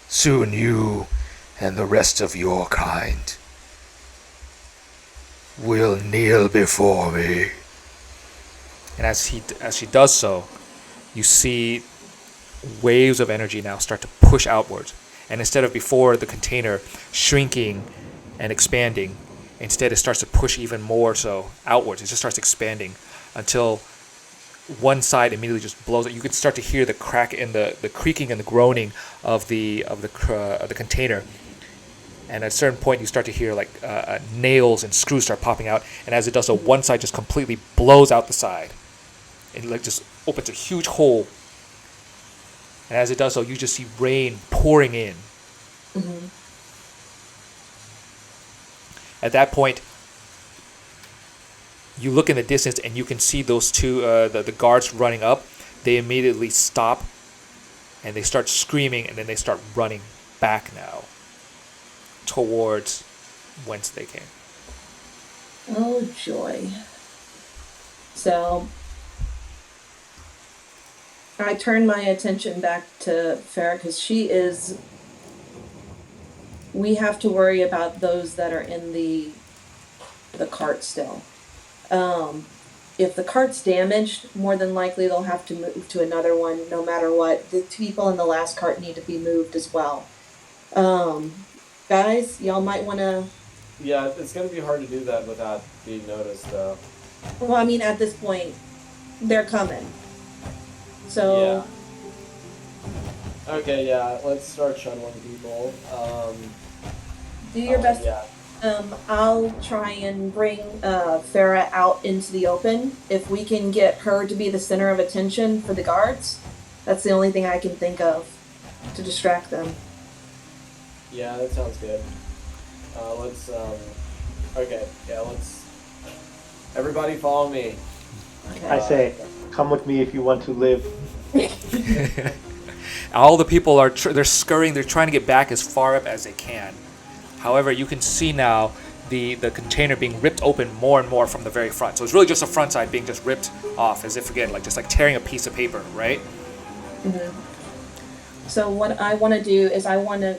Soon you and the rest of your kind will kneel before me. And as she does so, you see waves of energy now start to push outwards. And instead of before the container shrinking and expanding, instead it starts to push even more so outwards. It just starts expanding until one side immediately just blows up. You can start to hear the crack in the creaking and the groaning of the container. And at a certain point, you start to hear like nails and screws start popping out. And as it does so, one side just completely blows out the side. It like just opens a huge hole. And as it does so, you just see rain pouring in. Mm-hmm. At that point, you look in the distance and you can see those two, the guards running up. They immediately stop and they start screaming, and then they start running back now towards whence they came. Oh, joy. So I turn my attention back to Firra because we have to worry about those that are in the cart still. If the cart's damaged, more than likely they'll have to move to another one no matter what. The people in the last cart need to be moved as well. Guys, y'all might want to... Yeah, it's going to be hard to do that without being noticed, though. Well, I mean, at this point, they're coming. So... Yeah. Okay, yeah, let's start shuttling people. Do your best. Yeah. I'll try and bring Firra out into the open. If we can get her to be the center of attention for the guards, that's the only thing I can think of to distract them. Yeah, that sounds good. Okay, yeah, let's... Everybody follow me. I say, come with me if you want to live. All the people are they're scurrying. They're trying to get back as far up as they can. However, you can see now the container being ripped open more and more from the very front. So it's really just the front side being just ripped off, as if again, like just like tearing a piece of paper, right? So what I want to do is I want to,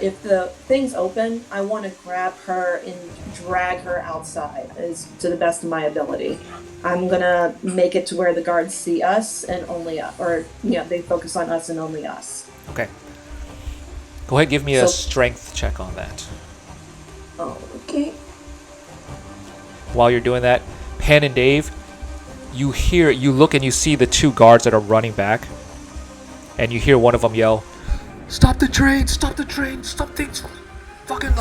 if the thing's open, I want to grab her and drag her outside as to the best of my ability. I'm gonna make it to where the guards see us and only us, or they focus on us and only us. Okay. Go ahead, give me a strength check on that. Okay. While you're doing that, Pan and Dave, you look and you see the two guards that are running back, and you hear one of them yell, "Stop the train! Stop the train! Stop things! Fucking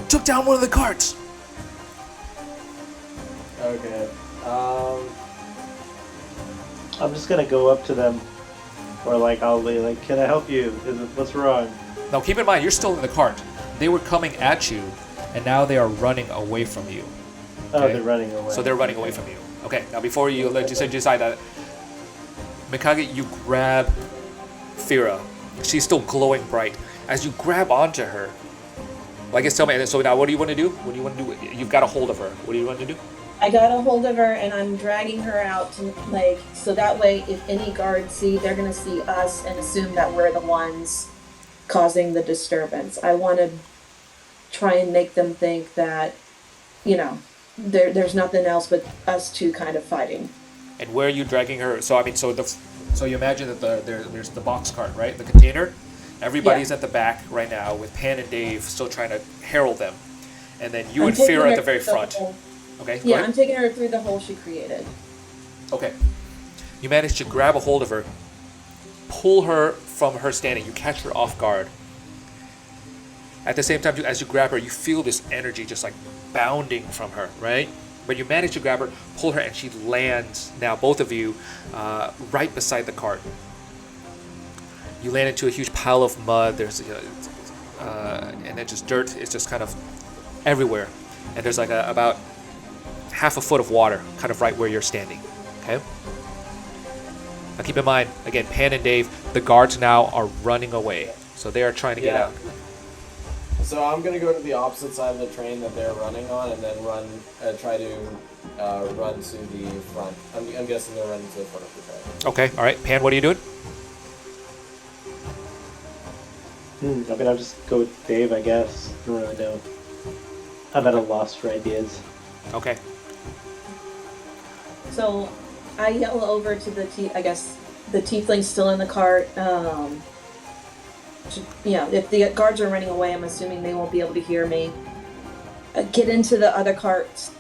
took down one of the carts!" Okay. I'm just gonna go up to them, or I'll be like, "Can I help you? What's wrong?" Now keep in mind, you're still in the cart. They were coming at you, and now they are running away from you. Oh, Okay? they're running away. So they're running away from you. Okay, now before you decide that, Mikage, you grab Firra. She's still glowing bright. As you grab onto her, tell me, so now what do you want to do? What do you want to do? You've got a hold of her. What do you want to do? I got a hold of her and I'm dragging her out to so that way if any guards see, they're gonna see us and assume that we're the ones causing the disturbance. I want to try and make them think that, there's nothing else but us two kind of fighting. And where are you dragging her? So you imagine that there's the box cart, right? The container. Everybody's at the back right now with Pan and Dave still trying to herald them, and then you and Firra at the very front. Okay. Yeah, I'm taking her through the hole she created. Okay. You manage to grab a hold of her, pull her from her standing. You catch her off guard. At the same time, as you grab her, you feel this energy just bounding from her, right? But you manage to grab her, pull her, and she lands, now both of you, right beside the cart. You land into a huge pile of mud. There's, and then just dirt is just kind of everywhere. And there's about half a foot of water kind of right where you're standing, okay? Now keep in mind, again, Pan and Dave, the guards now are running away. So they are trying to get out. So I'm gonna go to the opposite side of the train that they're running on, and then try to run to the front. I'm guessing they're running to the front of the train. Okay, all right. Pan, what are you doing? I'll just go with Dave, I guess. I don't really know. I'm at a loss for ideas. Okay. So I yell over to the tiefling's still in the cart. If the guards are running away, I'm assuming they won't be able to hear me. Get into the other carts.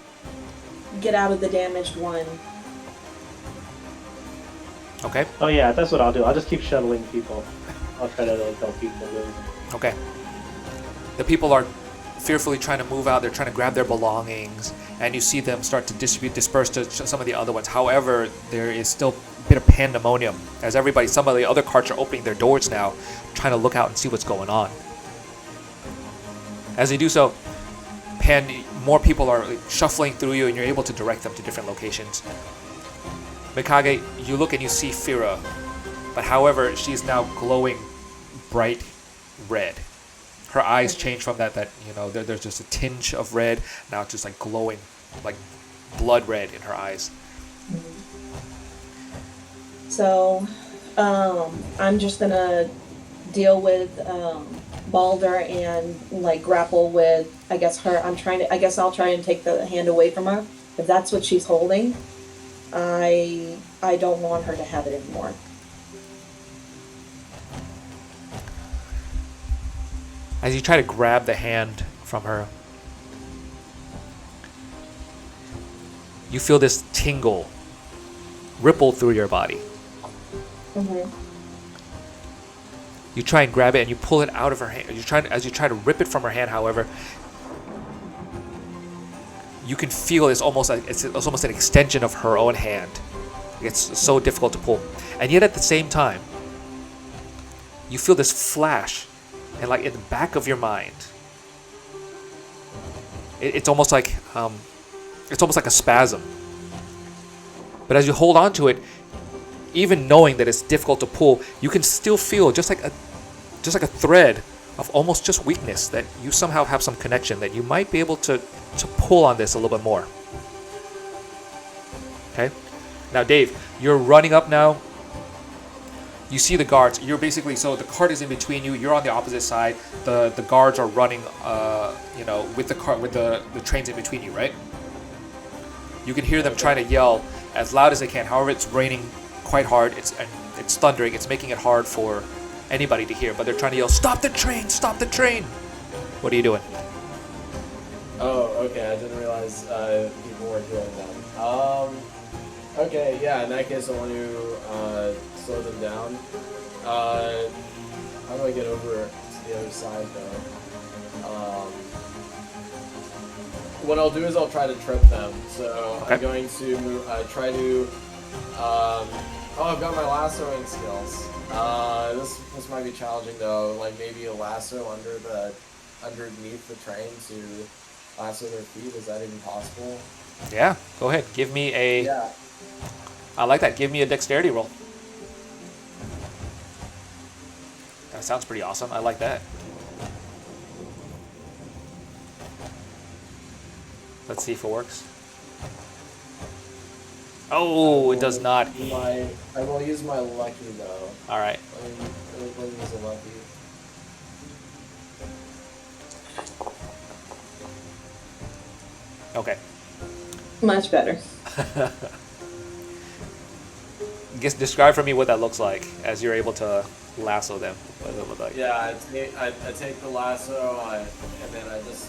Get out of the damaged one. Okay. Oh yeah, that's what I'll do. I'll just keep shuttling people. I'll try to help people move. Okay. The people are fearfully trying to move out. They're trying to grab their belongings, and you see them start to disperse to some of the other ones. However, there is still a bit of pandemonium as some of the other carts are opening their doors now, trying to look out and see what's going on. As they do so, more people are shuffling through you, and you're able to direct them to different locations. Mikage, you look and you see Firra, but however, she's now glowing bright red. Her eyes change from that there's just a tinge of red. Now it's just glowing, blood red in her eyes. So, I'm just gonna deal with Balder and grapple with her. I'll try and take the hand away from her. If that's what she's holding, I don't want her to have it anymore. As you try to grab the hand from her, you feel this tingle ripple through your body. Mm-hmm. You try and grab it and you pull it out of her hand. As you try to rip it from her hand, however, you can feel it's almost an extension of her own hand. It's so difficult to pull. And yet at the same time, you feel this flash, and in the back of your mind, it's almost like a spasm. But as you hold on to it, even knowing that it's difficult to pull, you can still feel just like a thread of almost just weakness, that you somehow have some connection, that you might be able to pull on this a little bit more. Okay? Now, Dave, you're running up now. You see the guards. You're basically, so the cart is in between you. You're on the opposite side. The guards are running, with the cart, with the trains in between you, right? You can hear them trying to yell as loud as they can. However, it's raining quite hard. It's thundering. It's making it hard for anybody to hear. But they're trying to yell, "Stop the train! Stop the train!" What are you doing? Oh, okay. I didn't realize people were doing that. Okay, yeah. In that case, I want to slow them down. How do I get over to the other side, though? What I'll do is I'll try to trip them. So Okay. I'm going to try to. I've got my lassoing skills. This might be challenging though. Like maybe a lasso underneath the train to lasso their feet. Is that even possible? Yeah, go ahead. Give me a. Yeah. I like that. Give me a dexterity roll. That sounds pretty awesome. I like that. Let's see if it works. Oh, it does not. I will use my lucky though. All right. Let me use a lucky. Okay. Much better. Describe for me what that looks like as you're able to lasso them. What does it look like? Yeah, I take the lasso and then I just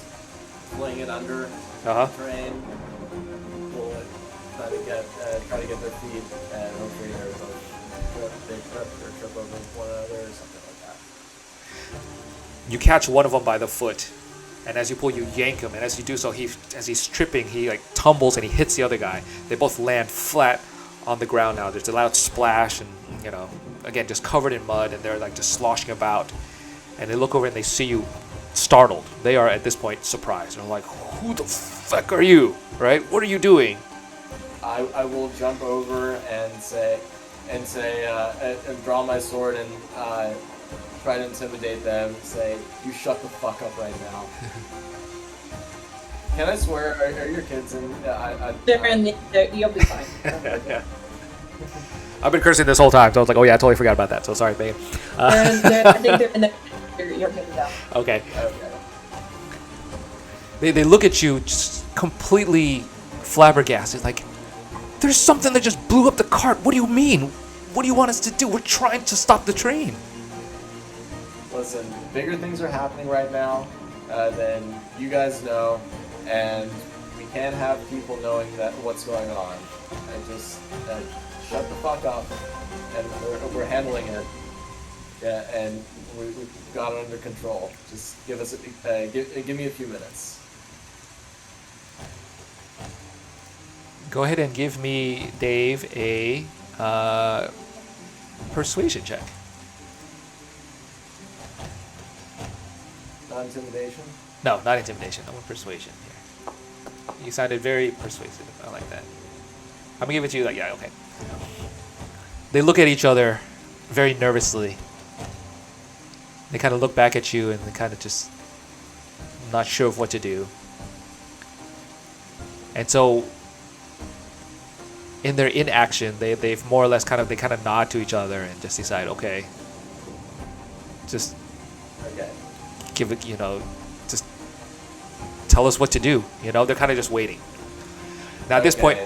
fling it under Uh-huh. the train, pull it, try to get their feet, and hopefully they trip over one another or something like that. You catch one of them by the foot, and as you pull, you yank him, and as you do so, as he's tripping, he like tumbles and he hits the other guy. They both land flat on the ground now. There's a loud splash, and again, just covered in mud, and they're like just sloshing about. And they look over and they see you, startled. They are at this point surprised. They're like, "Who the fuck are you? Right? What are you doing?" I will jump over and say, and draw my sword and try to intimidate them. Say, "You shut the fuck up right now." Can I swear? Are your kids in? They're in you'll be fine. I've been cursing this whole time, so I was like, "Oh yeah, I totally forgot about that." So sorry, Megan. I think they're in the. You're good to go. Okay. Okay. They look at you just completely flabbergasted, like, "There's something that just blew up the cart. What do you mean? What do you want us to do? We're trying to stop the train." Listen, bigger things are happening right now than you guys know, and we can't have people knowing that what's going on. And just shut the fuck up, and we're handling it. Yeah, and we've got it under control. Just give us give me a few minutes. Go ahead and give me, Dave, a persuasion check. Not intimidation. No, not intimidation. I want persuasion here. You sounded very persuasive. I like that. I'm gonna give it to you. Like, yeah, okay. They look at each other very nervously. They kind of look back at you and they kind of just not sure of what to do. And so, in their inaction, they've more or less kind of nod to each other and just decide, okay, just Okay. give it, just tell us what to do. They're kind of just waiting. Now at this point,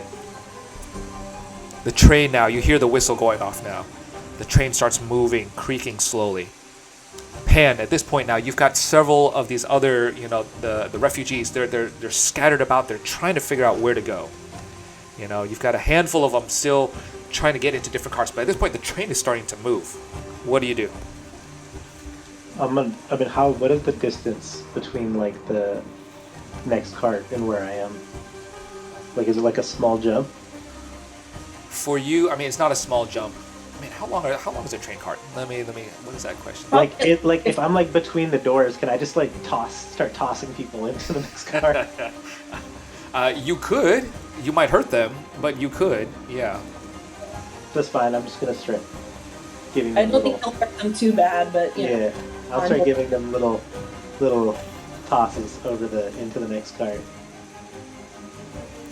the train now, you hear the whistle going off now. The train starts moving, creaking slowly. Pan, at this point now, you've got several of these other, the refugees. They're scattered about. They're trying to figure out where to go. You've got a handful of them still trying to get into different cars. But at this point, the train is starting to move. What do you do? What is the distance between like the next cart and where I am? Like, is it like a small jump? For you, it's not a small jump. How long is a train cart? Let me. What is that question? Like if I'm like between the doors, can I just like start tossing people into the next cart? You could. You might hurt them, but you could. Yeah. That's fine. I'm just gonna start giving I them don't think he'll hurt them too bad, but you know. yeah. I'll start giving them little tosses into the next cart.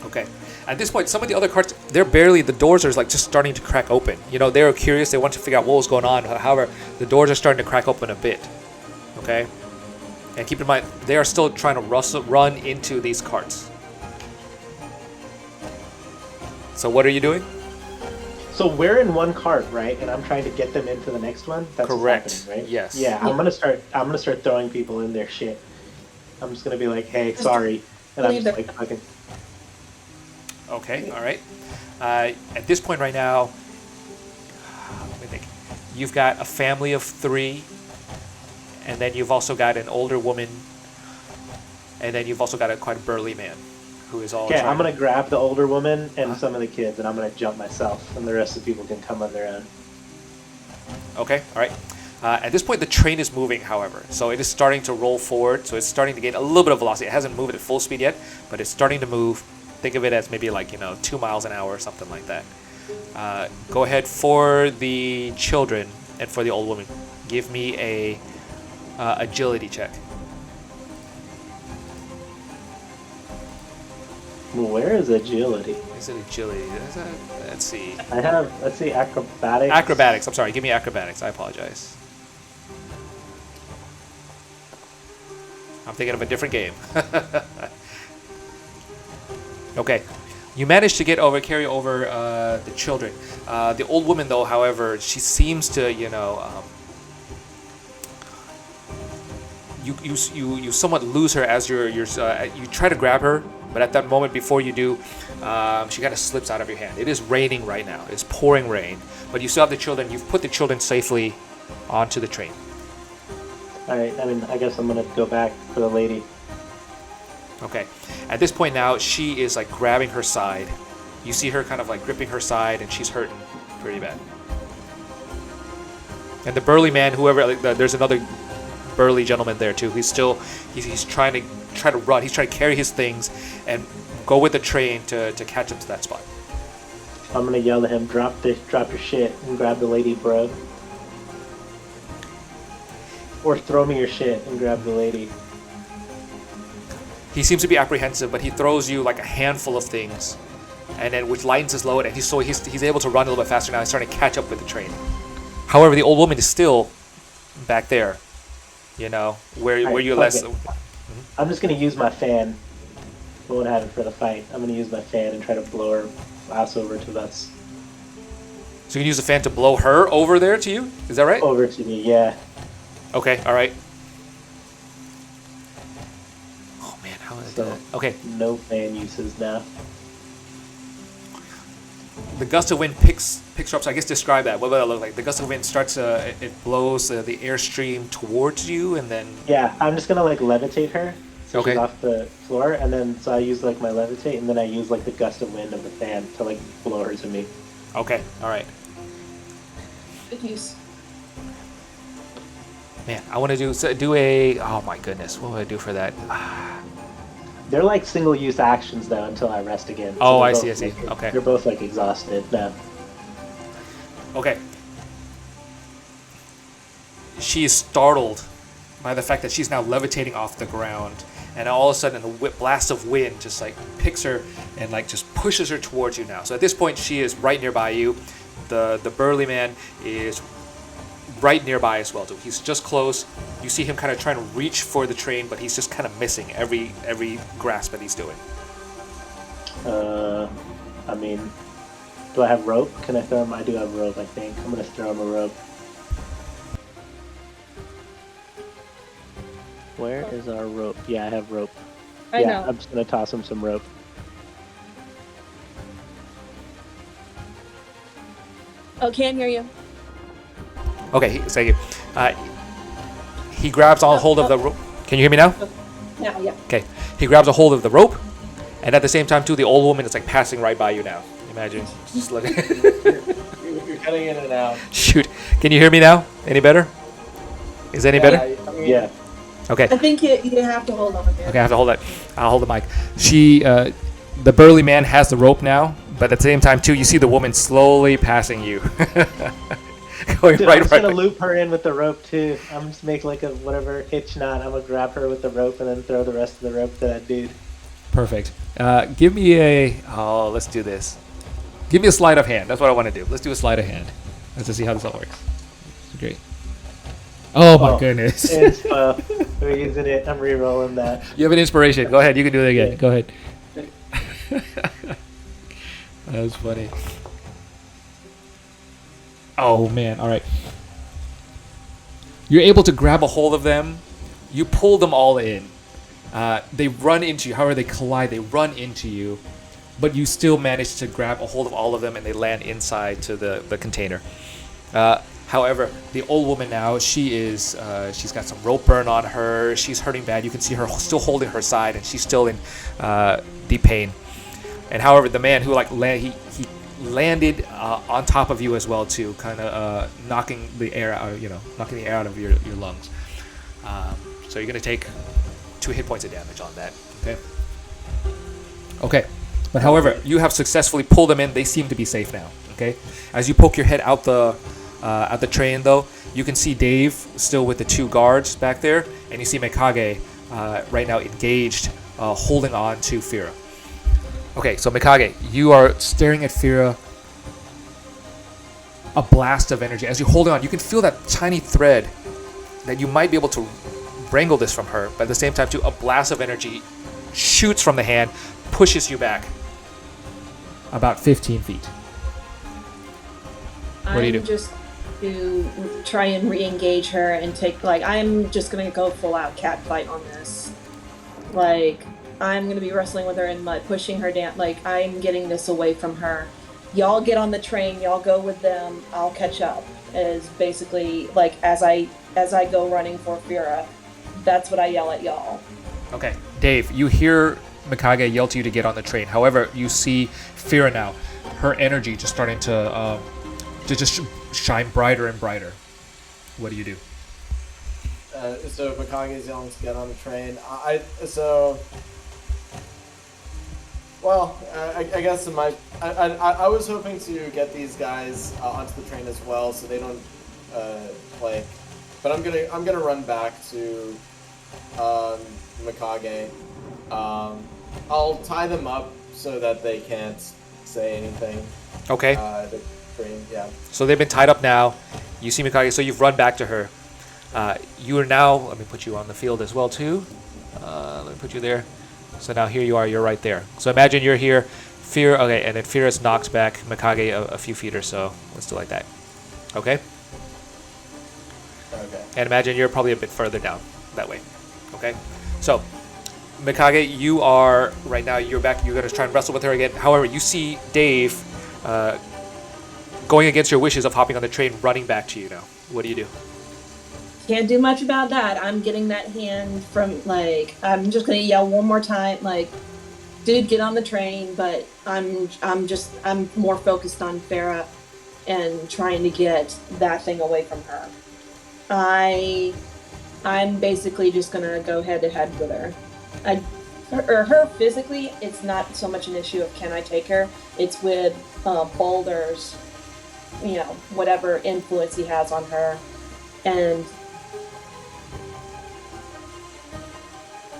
Okay. At this point, some of the other carts, the doors are like just starting to crack open. You know, they were curious. They want to figure out what was going on. However, the doors are starting to crack open a bit. Okay. And keep in mind, they are still trying to run into these carts. So what are you doing? So we're in one cart, right? And I'm trying to get them into the next one. That's Correct. What's happening, right? Yes. Yeah, I'm gonna start throwing people in their shit. I'm just gonna be like, hey, sorry, and I'm just like fucking. Okay. All right. At this point right now, let me think. You've got a family of 3, and then you've also got an older woman, and then you've also got quite a burly man. Who is all Okay, I'm gonna grab the older woman and some of the kids, and I'm gonna jump myself, and the rest of the people can come on their own. Okay, all right. At this point, the train is moving, however, so it is starting to roll forward. So it's starting to gain a little bit of velocity. It hasn't moved at full speed yet, but it's starting to move. Think of it as maybe like 2 miles an hour or something like that. Go ahead for the children and for the old woman. Give me a agility check. Where is agility? Is it agility? Let's see. Let's see, acrobatics. Acrobatics. I'm sorry. Give me acrobatics. I apologize. I'm thinking of a different game. Okay. You managed to carry over the children. The old woman, though, however, she seems to, you somewhat lose her as you try to grab her, but at that moment before you do, she kind of slips out of your hand. It is raining right now. It's pouring rain, but you still have the children. You've put the children safely onto the train. All right. I guess I'm gonna go back for the lady. Okay. At this point now, she is like grabbing her side. You see her kind of like gripping her side, and she's hurting pretty bad. And the burly man, there's another burly gentleman there too. He's trying to run. He's trying to carry his things and go with the train to catch up to that spot. I'm gonna yell at him, drop your shit and grab the lady, bro. Or throw me your shit and grab the lady. He seems to be apprehensive, but he throws you like a handful of things, and then which lightens his load, and he's able to run a little bit faster now. He's starting to catch up with the train. However, the old woman is still back there. Where you last. I'm just gonna use my fan. I won't have it for the fight. I'm gonna use my fan and try to blow her ass over to us. So you can use the fan to blow her over there to you? Is that right? Over to me, yeah. Okay, all right. Oh man, how is that? Okay. No fan uses now. The gust of wind picks her up. So I guess describe that. What would that look like? The gust of wind starts. It blows the airstream towards you, and then. Yeah, I'm just gonna levitate her. So okay. She's off the floor, and then so I use my levitate, and then I use the gust of wind of the fan to blow her to me. Okay. All right. Good use. Man, I want to do a. Oh my goodness, what would I do for that? They're single-use actions though until I rest again. So oh, I see. Okay. They're both exhausted now. Okay. She is startled by the fact that she's now levitating off the ground, and all of a sudden a blast of wind just picks her and just pushes her towards you now. So at this point she is right nearby you. The burly man is right nearby as well too. He's just close. You see him kind of trying to reach for the train, but he's just kind of missing every grasp that he's doing. Do I have rope? Can I throw him? I do have rope, I think. I'm gonna throw him a rope. Where is our rope? Yeah, I have rope. I know. I'm just gonna toss him some rope. Oh, can't hear you. Okay, thank you. He grabs a hold of the rope. Can you hear me now? Now, yeah. Okay. He grabs a hold of the rope, and at the same time, too, the old woman is passing right by you now. Imagine. Just looking. You're cutting in and out. Shoot. Can you hear me now? Any better? Is it any better? Yeah. Okay. I think you have to hold on there. Okay, I have to hold that. I'll hold the mic. She, the burly man has the rope now, but at the same time too, you see the woman slowly passing you. Going Dude, right, I'm just right. gonna loop her in with the rope too. I'm just make like a whatever hitch knot. I'm gonna grab her with the rope and then throw the rest of the rope to that dude. Perfect. Give me a. Oh, let's do this. Give me a sleight of hand. That's what I want to do. Let's do a sleight of hand. Let's just see how this all works. Great. Oh my goodness. Inspo. We're using it. I'm re-rolling that. You have an inspiration. Go ahead. You can do it again. Yeah. Go ahead. That was funny. Oh man. All right. You're able to grab a hold of them. You pull them all in. They run into you. However, they collide. They run into you. But you still manage to grab a hold of all of them, and they land inside to the container. However, the old woman now, she's got some rope burn on her. She's hurting bad. You can see her still holding her side, and she's still in deep pain. And however, the man who he landed on top of you as well too, kind of knocking the air out of your lungs. So you're gonna take 2 hit points of damage on that. Okay. Okay. But however, you have successfully pulled them in. They seem to be safe now. Okay. As you poke your head out the train, though, you can see Dave still with the 2 guards back there, and you see Mikage right now engaged, holding on to Firra. Okay, so Mikage, you are staring at Firra. A blast of energy. As you hold on, you can feel that tiny thread that you might be able to wrangle this from her, but at the same time, too, a blast of energy shoots from the hand, pushes you back about 15 feet. What do you do? I'm just to try and re-engage her and take, I'm just gonna go full out cat fight on this. I'm gonna be wrestling with her and pushing her down. I'm getting this away from her. Y'all get on the train. Y'all go with them. I'll catch up. Is basically as I go running for Firra. That's what I yell at y'all. Okay, Dave, you hear Mikage yell to you to get on the train. However, you see Firra now. Her energy just starting to just shine brighter and brighter. What do you do? So Mikage's yelling to get on the train. I guess I was hoping to get these guys onto the train as well, so they don't play. But I'm gonna run back to Mikage. I'll tie them up so that they can't say anything. Okay. The train, yeah. So they've been tied up now. You see Mikage, so you've run back to her. You are now, let me put you on the field as well too. Let me put you there. So now here you are, you're right there. So imagine you're here, Firra, okay, and then Firra's knocked back Mikage a few feet or so. Let's do it like that. Okay? Okay. And imagine you're probably a bit further down that way. Okay? So, Mikage, you are, right now, you're back, you're going to try and wrestle with her again. However, you see Dave going against your wishes of hopping on the train, running back to you now. What do you do? Can't do much about that. I'm getting that hand from, I'm just gonna yell one more time, dude, get on the train, but I'm more focused on Firra and trying to get that thing away from her. I'm basically just gonna go head to head with her. Her physically, it's not so much an issue of can I take her, it's with Boulder's, whatever influence he has on her. And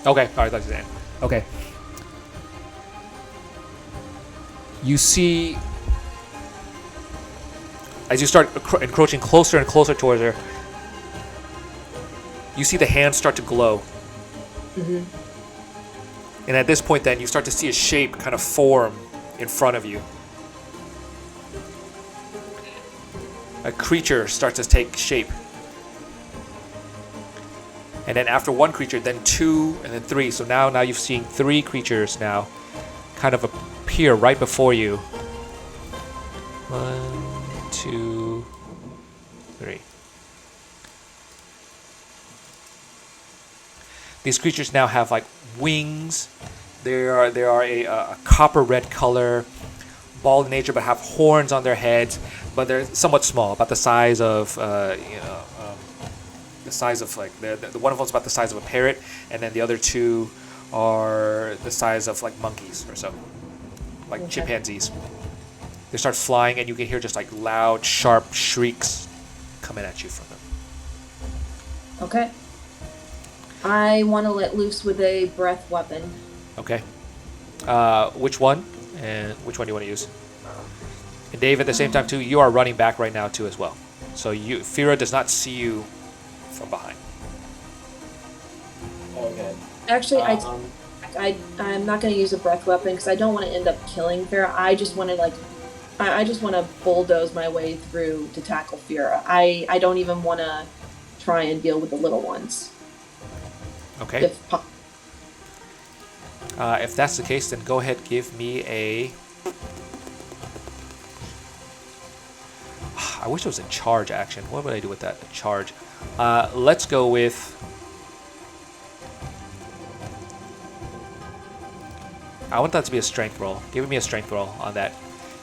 okay, all right, that's it. Okay. You see, as you start encroaching closer and closer towards her, you see the hands start to glow. Mm-hmm. And at this point then, you start to see a shape kind of form in front of you. A creature starts to take shape. And then after one creature, then 2, and then 3. So now you've seen 3 creatures now kind of appear right before you. 1, 2, 3. These creatures now have wings. They are a copper red color, bald in nature, but have horns on their heads. But they're somewhat small, about the size of the size of the one of them's about the size of a parrot, and then the other 2 are the size of monkeys or so. like Okay. chimpanzees. They start flying, and you can hear just like loud, sharp shrieks coming at you from them. Okay. I want to let loose with a breath weapon. Okay. Which one? And which one do you want to use? And Dave, at the same time too, you are running back right now too as well. So Firra does not see you from behind. Okay. Actually, Um, I'm not going to use a breath weapon because I don't want to end up killing Firra. I just want to I just want to bulldoze my way through to tackle Firra. I don't even want to try and deal with the little ones. Okay. If that's the case, then go ahead, give me a... I wish it was a charge action. What would I do with that? A charge. Let's go with... I want that to be a strength roll. Give me a strength roll on that.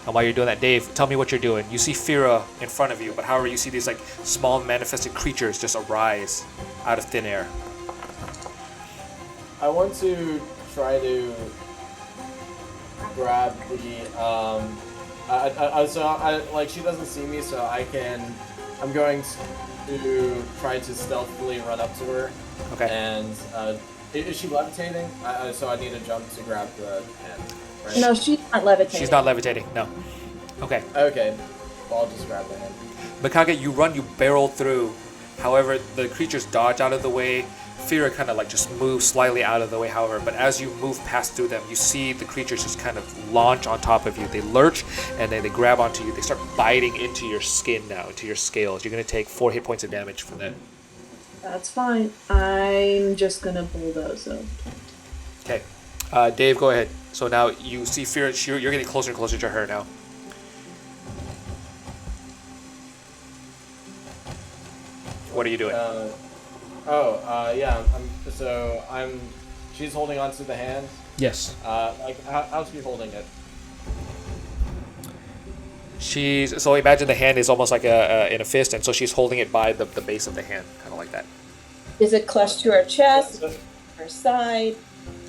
And while you're doing that, Dave, tell me what you're doing. You see Firra in front of you, but however, you see these like small manifested creatures just arise out of thin air. I want to try to grab the like she doesn't see me, so I'm going to try to stealthily run up to her. Okay. And is she levitating? So I need to jump to grab the hand. Right? No, she's not levitating. She's not levitating. No. Okay. Okay. Well, I'll just grab the hand. Mikage, you run, you barrel through. However, the creatures dodge out of the way. Firra kind of like just moves slightly out of the way, however, but as you move past through them, you see the creatures just kind of launch on top of you. They lurch, and then they grab onto you. They start biting into your skin now, into your scales. You're going to take 4 hit points of damage from that. That's fine. I'm just going to bulldoze them. Okay. Dave, go ahead. So now you see Firra, you're getting closer and closer to her now. What are you doing? Yeah. She's holding onto the hand. Yes. How's she holding it? So imagine the hand is almost like in a fist, and so she's holding it by the base of the hand, kind of like that. Is it clutched to her chest, her side?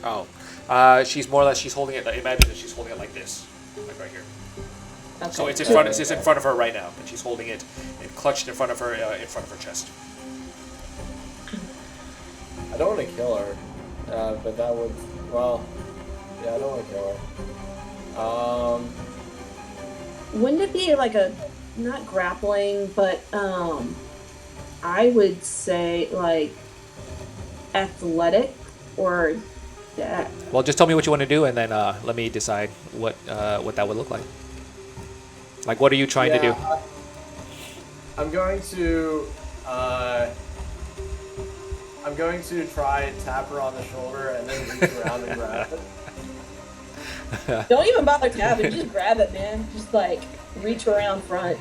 Oh, she's more or less holding it. Imagine that she's holding it like this, like right here. Okay. So it's in front. It's in front of her right now, and she's holding it and clutched in front of her chest. I don't want to kill her, but that would, well, yeah, I don't want to kill her. Wouldn't it be like not grappling, but I would say like athletic or that. Well, just tell me what you want to do, and then let me decide what that would look like. Like, what are you trying to do? I'm going to try and tap her on the shoulder and then reach around and grab it. Don't even bother tapping, just grab it, man. Just like reach around front.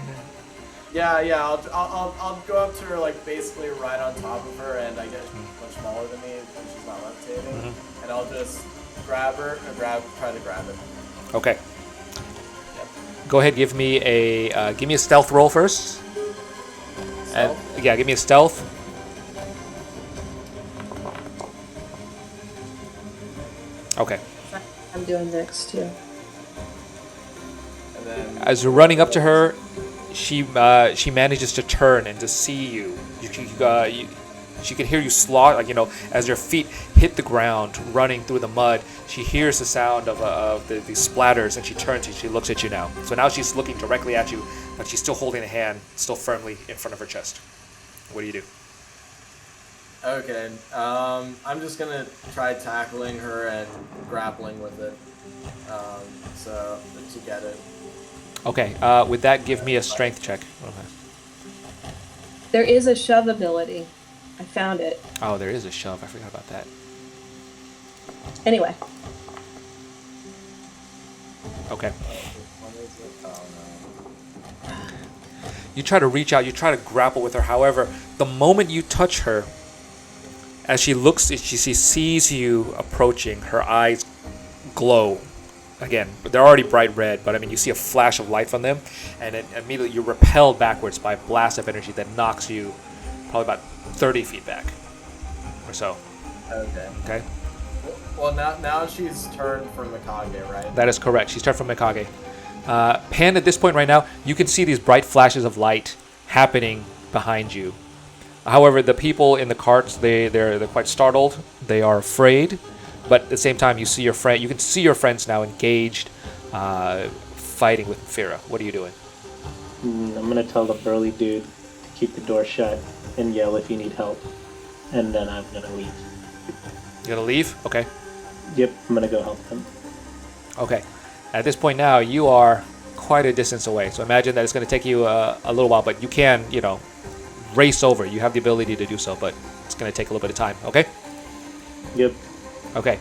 Yeah. I'll go up to her like basically right on top of her, and I get much smaller than me when she's not levitating, and I'll just grab her and try to grab it. Okay. Go ahead, give me a stealth roll first. Stealth? And yeah, give me a stealth. Okay. I'm doing next too. And then As you're running up to her, she manages to turn and to see you. She can hear you slot, like, as your feet hit the ground, running through the mud. She hears the sound of the splatters, and she turns and she looks at you now. So now she's looking directly at you, but she's still holding the hand still firmly in front of her chest. What do you do? Okay, I'm just gonna try tackling her and grappling with it, so to get it. Okay, with that, give me a strength check. Okay. There is a shove ability. I found it. Oh, there is a shove. I forgot about that. Anyway. Okay. What is it? Oh no. You try to reach out, you try to grapple with her. However, the moment you touch her, as she sees you approaching, her eyes glow. Again, they're already bright red, but I mean, you see a flash of light from them, and then immediately you're repelled backwards by a blast of energy that knocks you probably about 30 feet back or so. Okay. Okay? Well, now she's turned from Mikage, right? That is correct. She's turned from Mikage. Pan, at this point right now, you can see these bright flashes of light happening behind you. However, the people in the carts, they're quite startled. They are afraid, but at the same time, you can see your friends now engaged, fighting with Firra. What are you doing? I'm gonna tell the burly dude to keep the door shut and yell if you need help, and then I'm gonna leave. You gonna leave? Okay. Yep, I'm gonna go help them. Okay. At this point now, you are quite a distance away. So imagine that it's going to take you a little while, but you can, race over. You have the ability to do so, but it's going to take a little bit of time. Okay? Yep. Okay.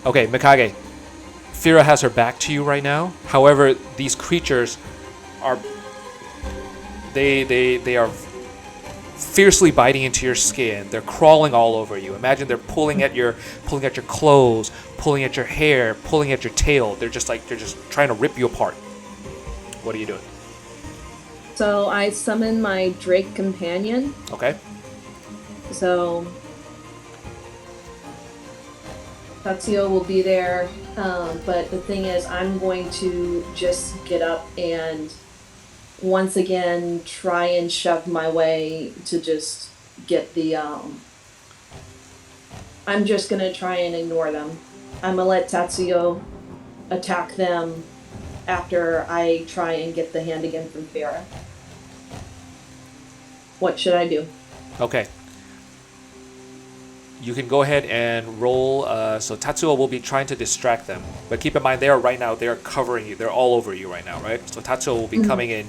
Okay, Mikage. Firra has her back to you right now. However, these creatures are... They are fiercely biting into your skin. They're crawling all over you. Imagine they're pulling at your clothes, pulling at your hair, pulling at your tail. They're just trying to rip you apart. What are you doing? So I summon my Drake companion. Okay. So Tatsuo will be there, but the thing is, I'm going to just get up and once again try and shove my way to just get the I'm just gonna try and ignore them. I'm gonna let Tatsuo attack them after I try and get the hand again from Firra. What should I do? Okay. You can go ahead and roll. So Tatsuo will be trying to distract them, but keep in mind they are covering you. They're all over you right now, right? So Tatsuo will be coming in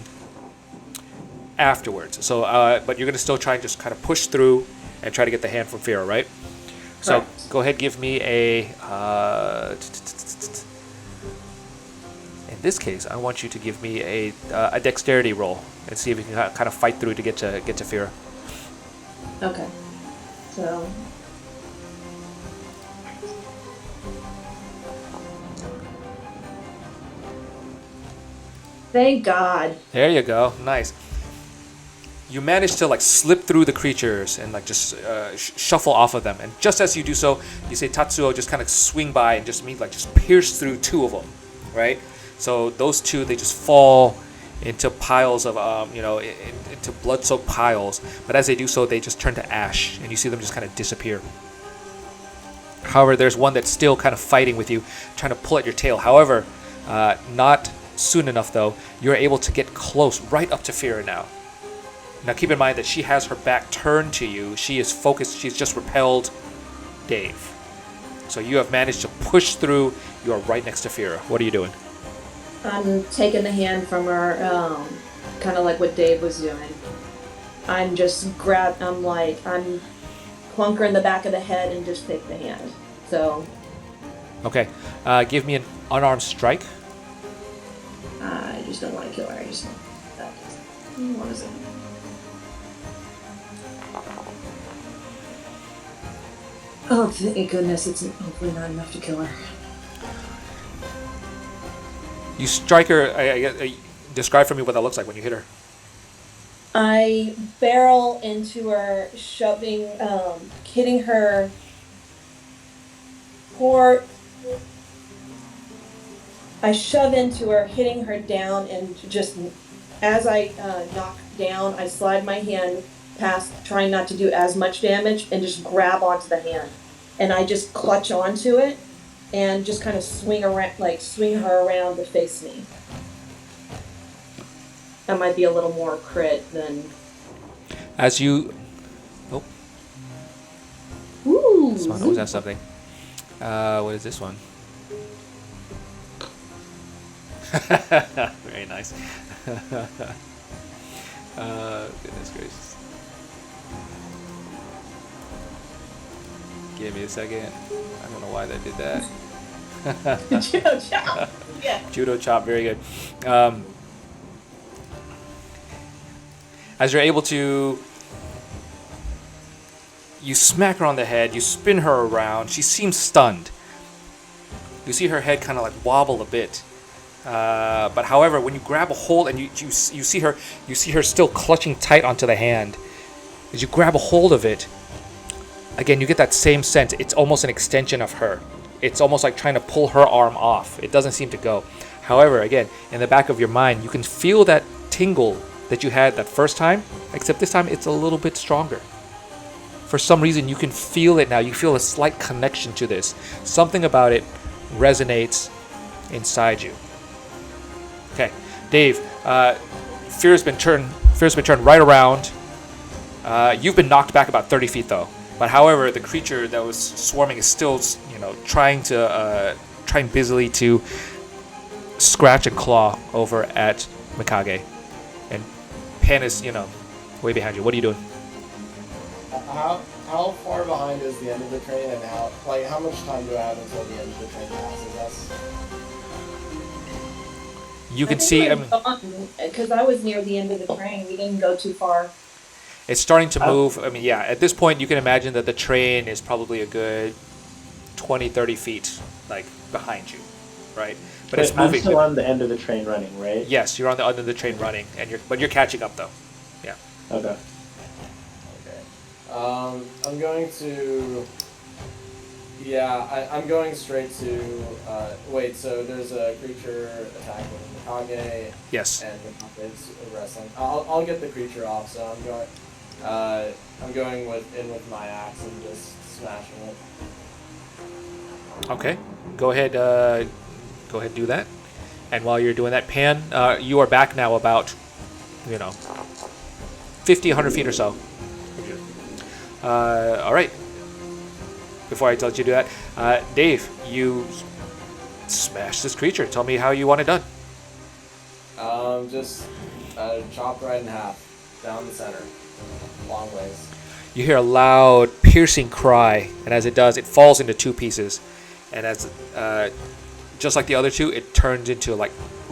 afterwards. So, but you're gonna still try and just kind of push through and try to get the hand from Firra, right? So Correct. go ahead, give me a. In this case, I want you to give me a dexterity roll and see if you can kind of fight through to get to Firra. Okay. So thank God. There you go. Nice. You manage to slip through the creatures and just shuffle off of them. And just as you do so, you see Tatsuo just kind of swing by and just pierce through two of them, right? So those two, they just fall into piles of into blood-soaked piles. But as they do so, they just turn to ash, and you see them just kind of disappear. However, there's one that's still kind of fighting with you, trying to pull at your tail. However, not soon enough though. You're able to get close, right up to Firra now. Now keep in mind that she has her back turned to you. She is focused. She's just repelled Dave. So you have managed to push through. You are right next to Firra. What are you doing? I'm taking the hand from her, kind of like what Dave was doing. I'm clunker in the back of the head and just take the hand. So. Okay. Give me an unarmed strike. I just don't want to kill her. I just what is it? Oh, thank goodness, it's hopefully not enough to kill her. You strike her. Describe for me what that looks like when you hit her. I barrel into her, hitting her I shove into her, hitting her down, and just as I knock down, I slide my hand past, trying not to do as much damage, and just grab onto the hand. And I just clutch onto it and just kind of swing her around to face me. That might be a little more crit than. As you. Oh. Ooh. This one always has something. What is this one? Very nice. Goodness gracious. Give me a second. I don't know why that did that. Judo chop. Yeah. Judo chop, very good. As you're able to, you smack her on the head, you spin her around, she seems stunned. You see her head kind of wobble a bit. But however, when you grab a hold and you see her still clutching tight onto the hand. As you grab a hold of it, again, you get that same sense. It's almost an extension of her. It's almost like trying to pull her arm off. It doesn't seem to go. However, again, in the back of your mind, you can feel that tingle that you had that first time, except this time it's a little bit stronger. For some reason, you can feel it now. You feel a slight connection to this. Something about it resonates inside you. Okay, Dave, Firra's been turned right around. You've been knocked back about 30 feet, though. But however, the creature that was swarming is still, trying busily to scratch and claw over at Mikage. And Pan is, way behind you. What are you doing? How far behind is the end of the train, and how much time do I have until the end of the train passes us? You can see, because I was near the end of the train. We didn't go too far. it's starting to move. At this point, you can imagine that the train is probably a good 20, 30 feet, behind you, right? But it's moving. I'm still on the end of the train running, right? Yes, you're on the end of the train running, but you're catching up, though. Yeah. Okay. I'm going to... Yeah, I'm going straight to... wait, so there's a creature attacking Mikage. Yes. And Mikage's wrestling. I'll get the creature off, so I'm going in with my axe and just smashing it. Okay. Go ahead, do that. And while you're doing that, Pan, you are back now about, 50, 100 feet or so. All right. Before I let you do that, Dave, you smash this creature. Tell me how you want it done. Just chop right in half, down the center, long ways. You hear a loud, piercing cry, and as it does, it falls into two pieces. And as just like the other two, it turns into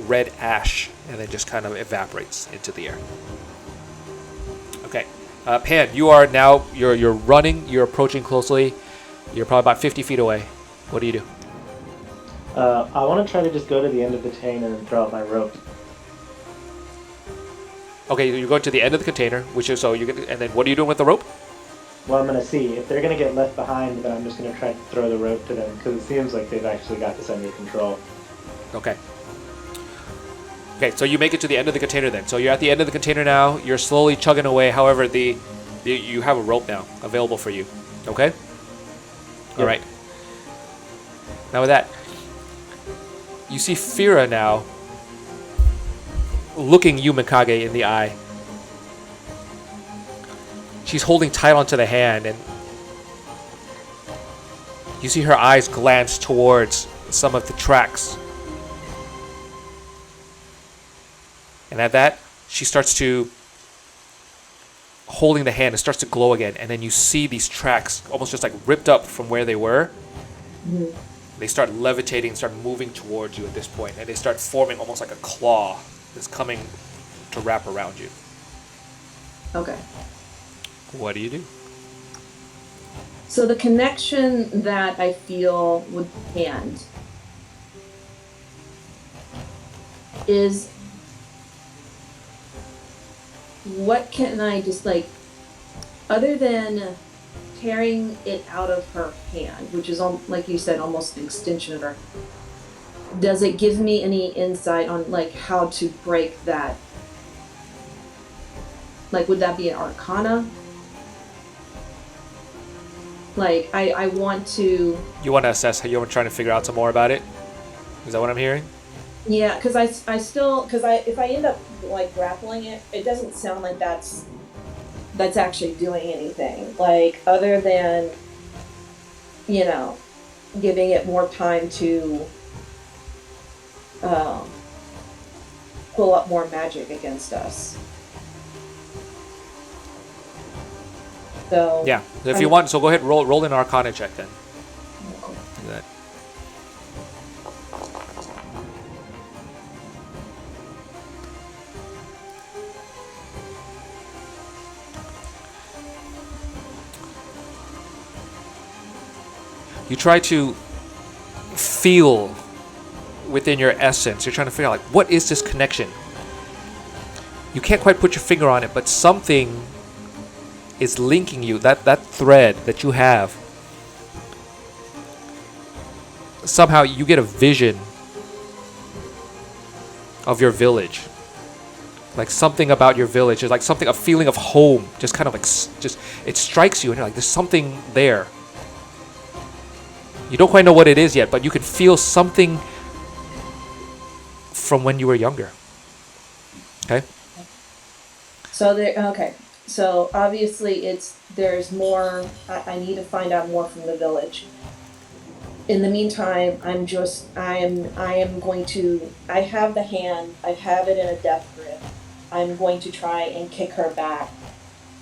red ash, and then just kind of evaporates into the air. Okay. Pan, you are now, you're running, you're approaching closely. You're probably about 50 feet away. What do you do? I want to try to just go to the end of the chain and throw out my rope. Okay, you go to the end of the container, and then what are you doing with the rope? Well, I'm going to see. If they're going to get left behind, then I'm just going to try to throw the rope to them, because it seems like they've actually got this under control. Okay. Okay, so you make it to the end of the container then. So you're at the end of the container now. You're slowly chugging away. However, you have a rope now available for you. Okay? Yep. All right. Now with that, you see Firra now looking you, Mikage, in the eye. She's holding tight onto the hand, and you see her eyes glance towards some of the tracks. And at that, she starts to, holding the hand, it starts to glow again, and then you see these tracks almost just ripped up from where they were. Mm-hmm. They start levitating, start moving towards you at this point, and they start forming almost like a claw that's coming to wrap around you. Okay. What do you do? So the connection that I feel with hand is, what can I just other than tearing it out of her hand, which is, like you said, almost an extension of her, does it give me any insight on how to break that? Would that be an arcana? I want to... You want to assess, you want to try to figure out some more about it? Is that what I'm hearing? Yeah, because I still, if I end up grappling it, it doesn't sound like that's actually doing anything. Other than, giving it more time to pull up more magic against us. So yeah. If you want, so go ahead, roll an Arcana check then. Do that. You try to feel within your essence. You're trying to figure out what is this connection? You can't quite put your finger on it, but something is linking you, that thread that you have. Somehow you get a vision of your village. Like something about your village is like something, a feeling of home, just kind of like, just, it strikes you and you're like, there's something there. You don't quite know what it is yet, but you can feel something from when you were younger. Okay? So okay. So obviously there's more, I need to find out more from the village. In the meantime, I am going to, I have the hand, I have it in a death grip. I'm going to try and kick her back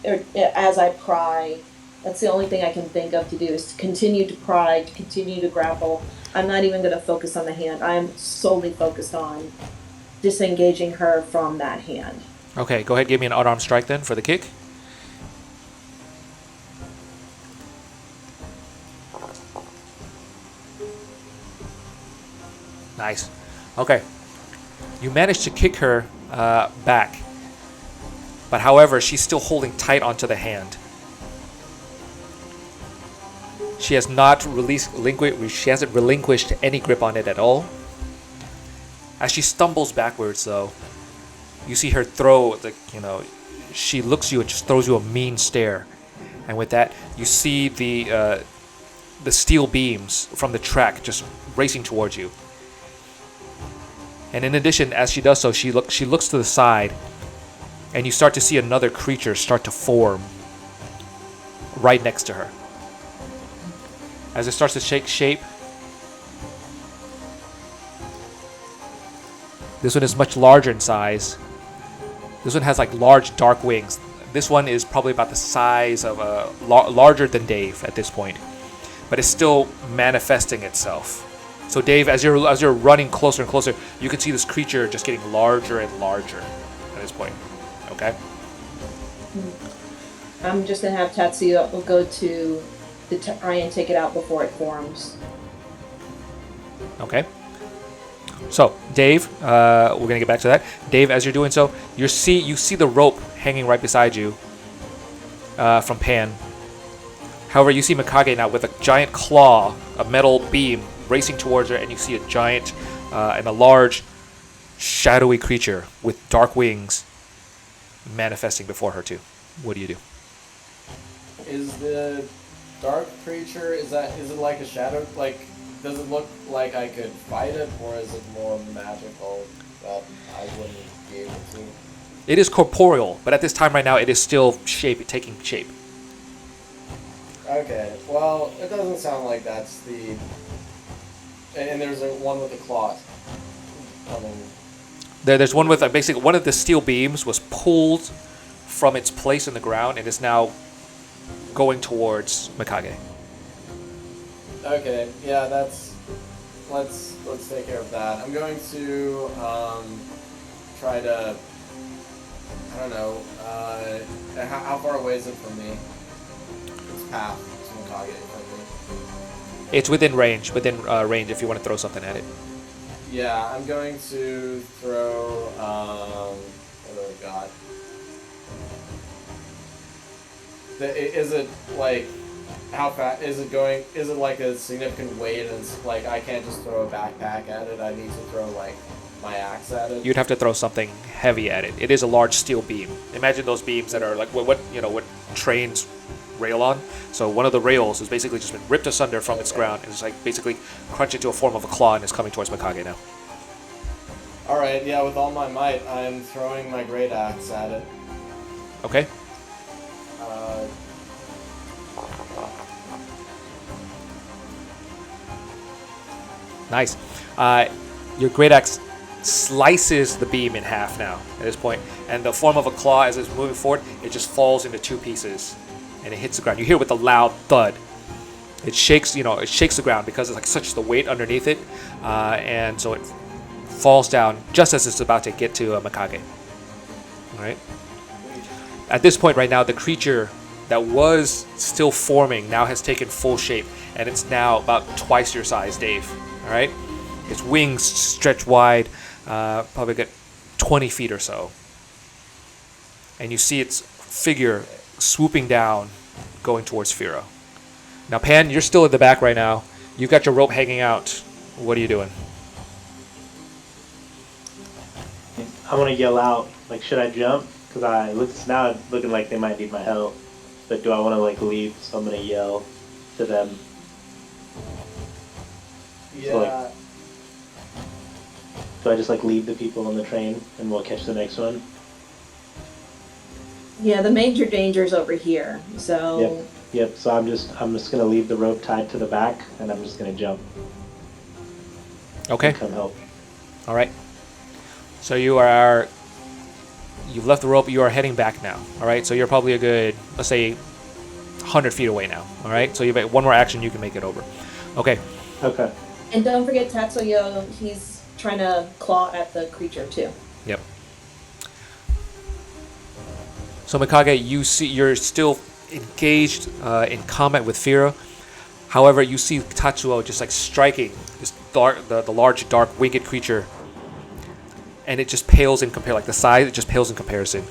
as I pry. That's the only thing I can think of to do, is to continue to pry, to continue to grapple. I'm not even going to focus on the hand. I'm solely focused on disengaging her from that hand. Okay, go ahead, give me an unarmed strike then for the kick. Nice. Okay. You managed to kick her back. But however, she's still holding tight onto the hand. She has not she hasn't relinquished any grip on it at all. As she stumbles backwards though, you see her throw, she looks at you and just throws you a mean stare. And with that, you see the steel beams from the track just racing towards you. And in addition, as she does so, she looks to the side, and you start to see another creature start to form right next to her. As it starts to take shape, this one is much larger in size. This one has like large dark wings. This one is probably about the size of larger than Dave at this point, but it's still manifesting itself. So Dave, as you're running closer and closer, you can see this creature just getting larger and larger at this point. Okay. I'm just gonna have Tatsuya go to try and take it out before it forms. Okay. So Dave, we're gonna get back to that. Dave, as you're doing so, you see the rope hanging right beside you from Pan. However, you see Mikage now with a giant claw, a metal beam racing towards her, and you see a giant and a large shadowy creature with dark wings manifesting before her too. What do you do? Is the dark creature, is it like a shadow? Like, does it look like I could fight it, or is it more magical that I wouldn't be able to? It is corporeal, but at this time right now, it is still taking shape. Okay, well, it doesn't sound like that's the... And there's one with the claws. There's one with basically one of the steel beams was pulled from its place in the ground and is now going towards Mikage. Okay, yeah, let's take care of that. I'm going to try to, I don't know, how far away is it from me? It's path to Mikage from me. It's within range if you want to throw something at it. Yeah, I'm going to throw, what do I got? Is it like, how fast is it going? Is it like a significant weight and it's like I can't just throw a backpack at it? I need to throw like my axe at it? You'd have to throw something heavy at it. It is a large steel beam. Imagine those beams that are like what trains rail on. So one of the rails has basically just been ripped asunder from its ground and it's like basically crunched into a form of a claw and is coming towards Mikage now. Alright, yeah, with all my might, I'm throwing my great axe at it. Okay. Nice. Your great axe slices the beam in half now at this point, and the form of a claw as it's moving forward, it just falls into two pieces, and it hits the ground. You hear with a loud thud. It shakes, it shakes the ground because it's like such the weight underneath it, and so it falls down just as it's about to get to Mikage. All right. At this point, right now, the creature that was still forming now has taken full shape, and it's now about twice your size, Dave. All right, its wings stretch wide, probably get 20 feet or so, and you see its figure swooping down, going towards Firra. Now, Pan, you're still at the back right now. You've got your rope hanging out. What are you doing? I want to yell out, like, should I jump? Because it's now looking like they might need my help. But do I want to, like, leave? So I'm going to yell to them. Yeah. So, like, do I just, like, leave the people on the train and we'll catch the next one? Yeah, the major danger's over here. So Yep. So I'm just gonna leave the rope tied to the back, and I'm just gonna jump. Okay. And come help. All right. So you've left the rope. You are heading back now. All right. So you're probably a good, let's say, 100 feet away now. All right. So you've got one more action. You can make it over. Okay. Okay. and don't forget Tatsuyo. He's trying to claw at the creature too. Yep. So Mikage, you see you're still engaged in combat with Firra. However, you see Tatsuo just like striking this the large, dark, winged creature, and it just pales in compare. Like the size, it just pales in comparison.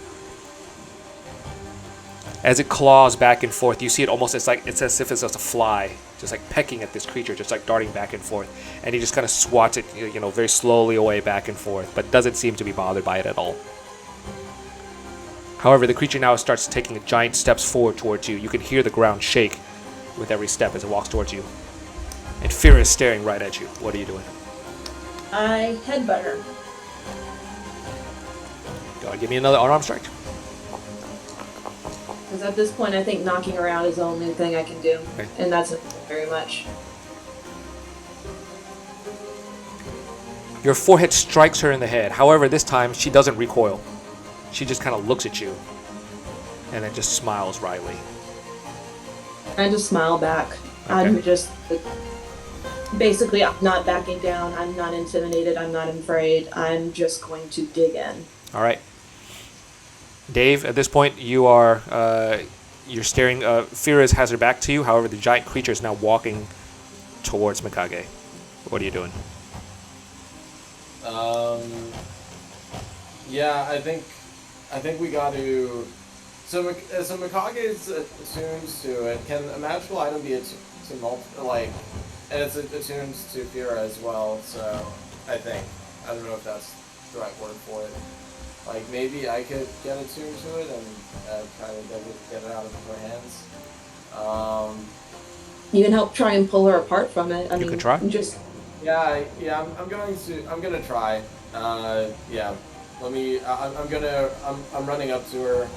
As it claws back and forth, you see it almost. It's as if it's just a fly, just like pecking at this creature, just like darting back and forth. And he just kind of swats it, very slowly away back and forth, but doesn't seem to be bothered by it at all. However, the creature now starts taking giant steps forward towards you. You can hear the ground shake with every step as it walks towards you. And Firra is staring right at you. What are you doing? I headbutt her. Go ahead, give me another unarmed strike. Because at this point, I think knocking her out is the only thing I can do. Okay. And that's not very much. Your forehead strikes her in the head. However, this time she doesn't recoil. She just kind of looks at you and then just smiles wryly. I just smile back. Okay. I'm just basically I'm not backing down. I'm not intimidated. I'm not afraid. I'm just going to dig in. All right. Dave, at this point, you're staring. Firra has her back to you. However, the giant creature is now walking towards Mikage. What are you doing? Yeah, I think we got to. So Mikage attunes to it. Can a magical item be attuned and it's attuned to Firra as well? So I don't know if that's the right word for it. Like maybe I could get attuned to it and kind of get it out of her hands. You can help try and pull her apart from it. You can try? Just Yeah. I'm gonna try. Yeah. Let me. I'm running up to her.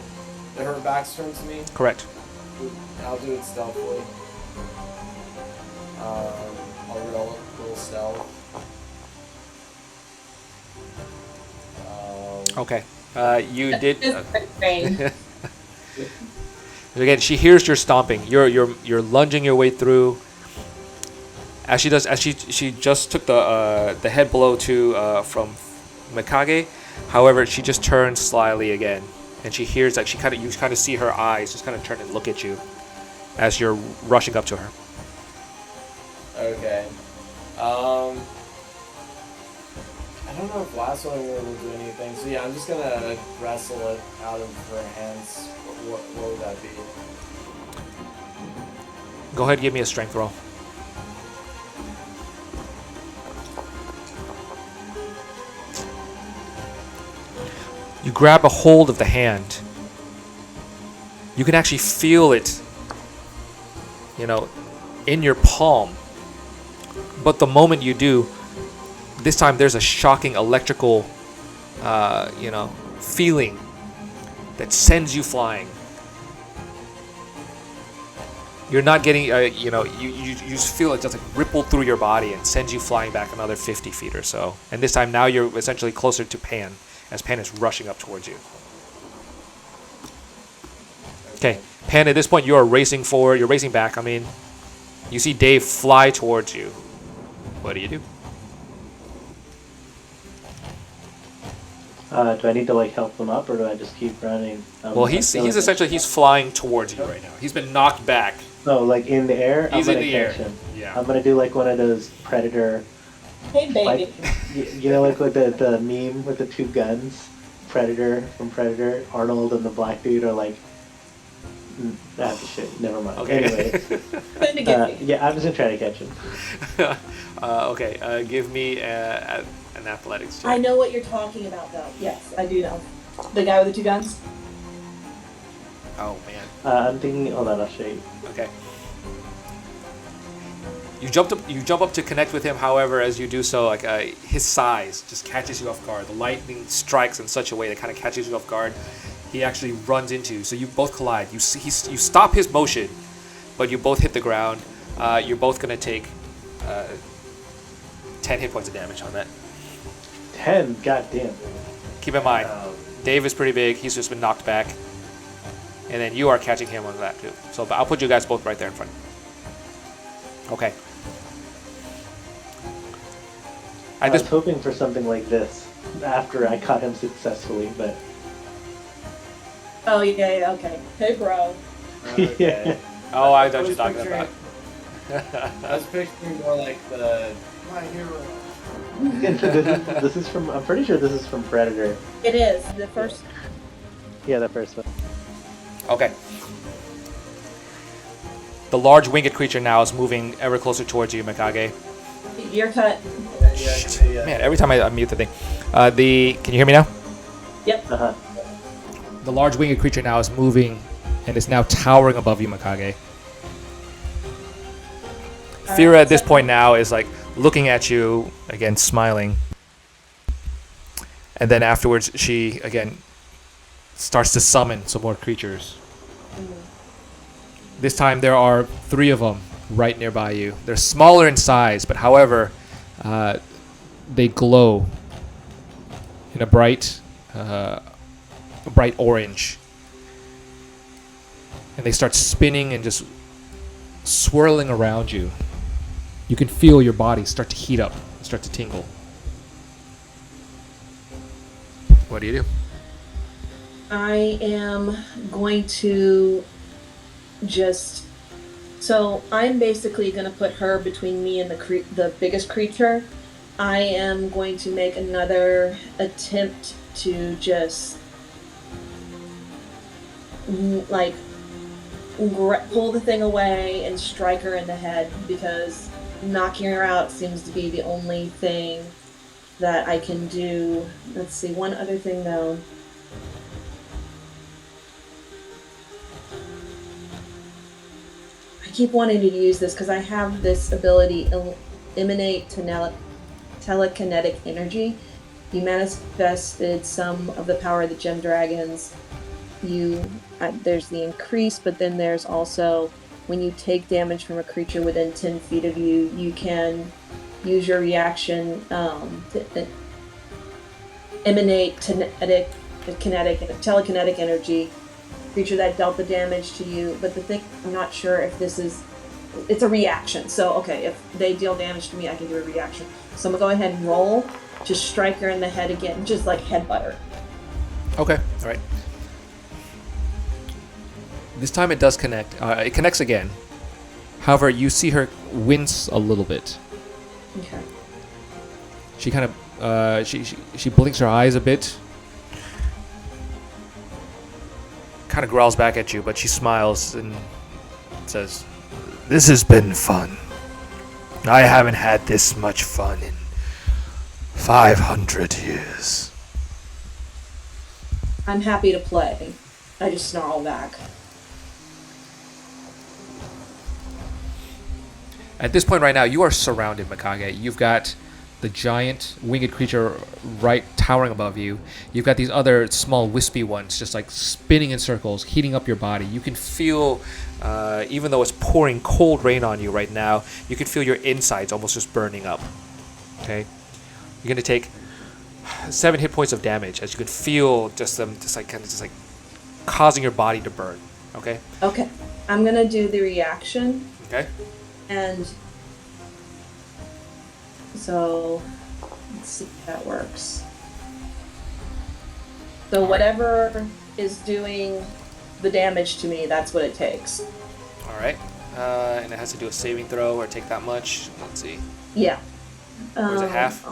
Her back's turned to me. Correct. I'll do it stealthily. I'll roll a little stealth. Okay. You did. Rain. Again, she hears your stomping. You're lunging your way through. As she does, she just took the head blow to from Mikage. However, she just turns slyly again, and she hears that you kind of see her eyes just kind of turn and look at you as you're rushing up to her. Okay. I don't know if last one will do anything. So yeah, I'm just gonna wrestle it out of her hands. What would that be? Go ahead, give me a strength roll. You grab a hold of the hand. You can actually feel it, in your palm. But the moment you do, this time there's a shocking electrical, feeling that sends you flying. You're not getting, you just feel it just like ripple through your body and sends you flying back another 50 feet or so. And this time now you're essentially closer to Pan, as Pan is rushing up towards you. Okay, Pan, at this point you are racing forward, you're racing back. You see Dave fly towards you. What do you do? Do I need to help them up, or do I just keep running? Well, he's essentially flying towards you right now. He's been knocked back. Oh, in the air? He's I'm in gonna the catch air. him. Yeah. I'm gonna do one of those Predator. Hey, baby. With the meme with the two guns, Predator from Predator, Arnold and the black dude are That's shit. Never mind. Okay. Anyway, Trying to get me. yeah, I'm just gonna try to catch him. Okay. Give me an athletics check. I know what you're talking about, though. Yes, I do know. The guy with the 2 guns? Oh man. I'm thinking. Hold on, I'll show you. Okay. You jump up to connect with him. However, as you do so, like his size just catches you off guard. The lightning strikes in such a way that kind of catches you off guard. He actually runs into you, so you both collide. You stop his motion, but you both hit the ground. You're both gonna take 10 hit points of damage on that. 10. Goddamn. Keep in mind, Dave is pretty big. He's just been knocked back, and then you are catching him on that too. So I'll put you guys both right there in front. Okay. I was hoping for something like this after I caught him successfully, but. Oh, yeah, okay. Hey, bro. Okay. Oh, I thought you were talking about. I was picturing more like my hero. This is from. I'm pretty sure this is from Predator. It is. The first. Yeah, the first one. Okay. The large winged creature now is moving ever closer towards you, Mikage. You're cut. Yeah. Man, every time I mute the thing. Can you hear me now? Yep. Uh-huh. The large winged creature now is moving and is now towering above you, Mikage. Firra at this point now is like looking at you, again smiling. And then afterwards she, again, starts to summon some more creatures. This time there are 3 of them right nearby you. They're smaller in size, but however, they glow in a bright orange. And they start spinning and just swirling around you. You can feel your body start to heat up, start to tingle. What do you do? I am going to just. So I'm basically going to put her between me and the biggest creature. I am going to make another attempt to just like pull the thing away and strike her in the head, because knocking her out seems to be the only thing that I can do. Let's see, one other thing though. I keep wanting to use this because I have this ability, emanate telekinetic energy. You manifested some of the power of the gem dragons. There's the increase, but then there's also when you take damage from a creature within 10 feet of you, you can use your reaction to emanate telekinetic energy. Creature that dealt the damage to you. But the thing, I'm not sure if this is. It's a reaction. So okay, if they deal damage to me, I can do a reaction. So I'm gonna go ahead and roll. Just strike her in the head again, just like headbutt her. Okay, all right. This time it does connect. It connects again. However, you see her wince a little bit. Okay. She kind of she blinks her eyes a bit. Kind of growls back at you, but she smiles and says, This has been fun. I haven't had this much fun in 500 years. I'm happy to play. I just snarl back. At this point right now, you are surrounded, Mikage. You've got the giant winged creature right towering above you. You've got these other small wispy ones just like spinning in circles, heating up your body. You can feel, even though it's pouring cold rain on you right now, you can feel your insides almost just burning up. Okay? You're going to take 7 hit points of damage as you can feel just them just like causing your body to burn. Okay? Okay. I'm gonna do the reaction. Okay? And so let's see if that works. So whatever is doing the damage to me, that's what it takes. All right. And it has to do a saving throw or take that much. Let's see. Yeah. Or is it half?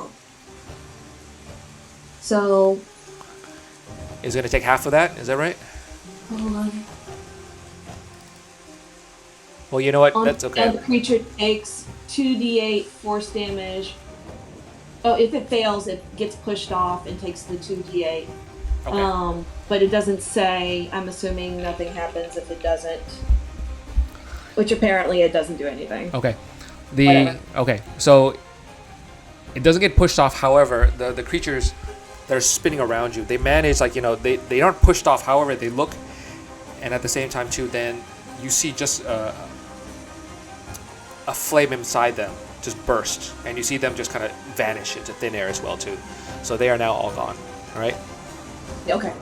So Is it going to take half of that? Is that right? hold on. Well, you know what? On That's okay. the creature takes 2d8 force damage. Oh, if it fails, it gets pushed off and takes the 2d8. Okay. But it doesn't say. I'm assuming nothing happens if it doesn't. Which apparently it doesn't do anything. Okay. Whatever. Okay. So it doesn't get pushed off. However, the creatures that are spinning around you, they manage, like, they aren't pushed off. However, they look, and at the same time too, then you see just a flame inside them just burst, and you see them just kind of vanish into thin air as well too. So they are now all gone. All right. Okay.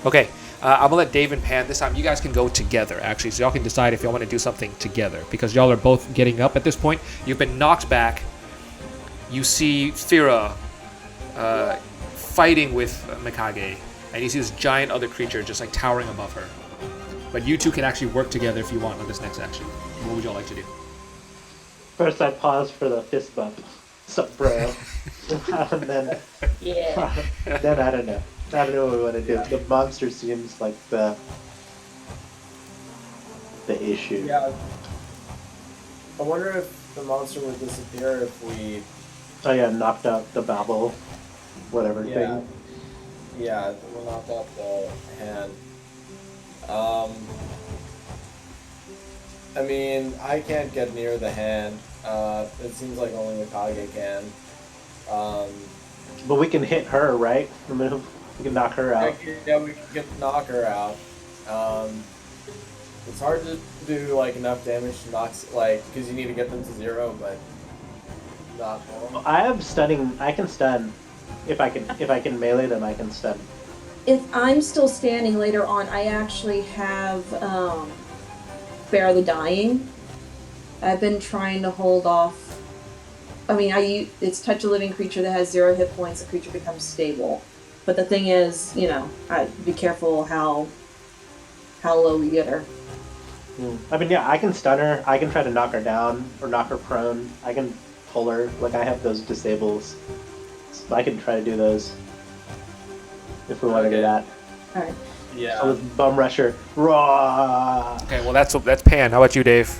Okay. I'm gonna let Dave and Pan this time. You guys can go together, actually, so y'all can decide if y'all want to do something together, because y'all are both getting up at this point. You've been knocked back. You see Firra fighting with Mikage, and you see this giant other creature just like towering above her. But you two can actually work together if you want on this next action. What would y'all like to do? First, I pause for the fist bump. Sup, bro? And then, Yeah. then I don't know. I don't know what we want to do. The monster seems like the issue. Yeah. I wonder if the monster would disappear if we. Oh yeah, knocked out the Babel, whatever Yeah. thing. Yeah, we'll knock out the hand. I mean, I can't get near the hand. It seems like only Mikage can. But we can hit her, right? We can knock her out. Yeah, we can knock her out. It's hard to do like enough damage to knock, like, because you need to get them to 0, but not more. I have stunning. I can stun. If I can melee them, I can stun. If I'm still standing later on, I actually have Bear the Dying. I've been trying to hold off. I mean, it's touch a living creature that has 0 hit points. The creature becomes stable. But the thing is, be careful how low we get her. I mean, yeah, I can stun her. I can try to knock her down or knock her prone. I can pull her. Like, I have those disables. So I can try to do those. If we want to do that. Alright. Yeah. So let's bum rush her. Raw! Okay, well that's Pan. How about you, Dave?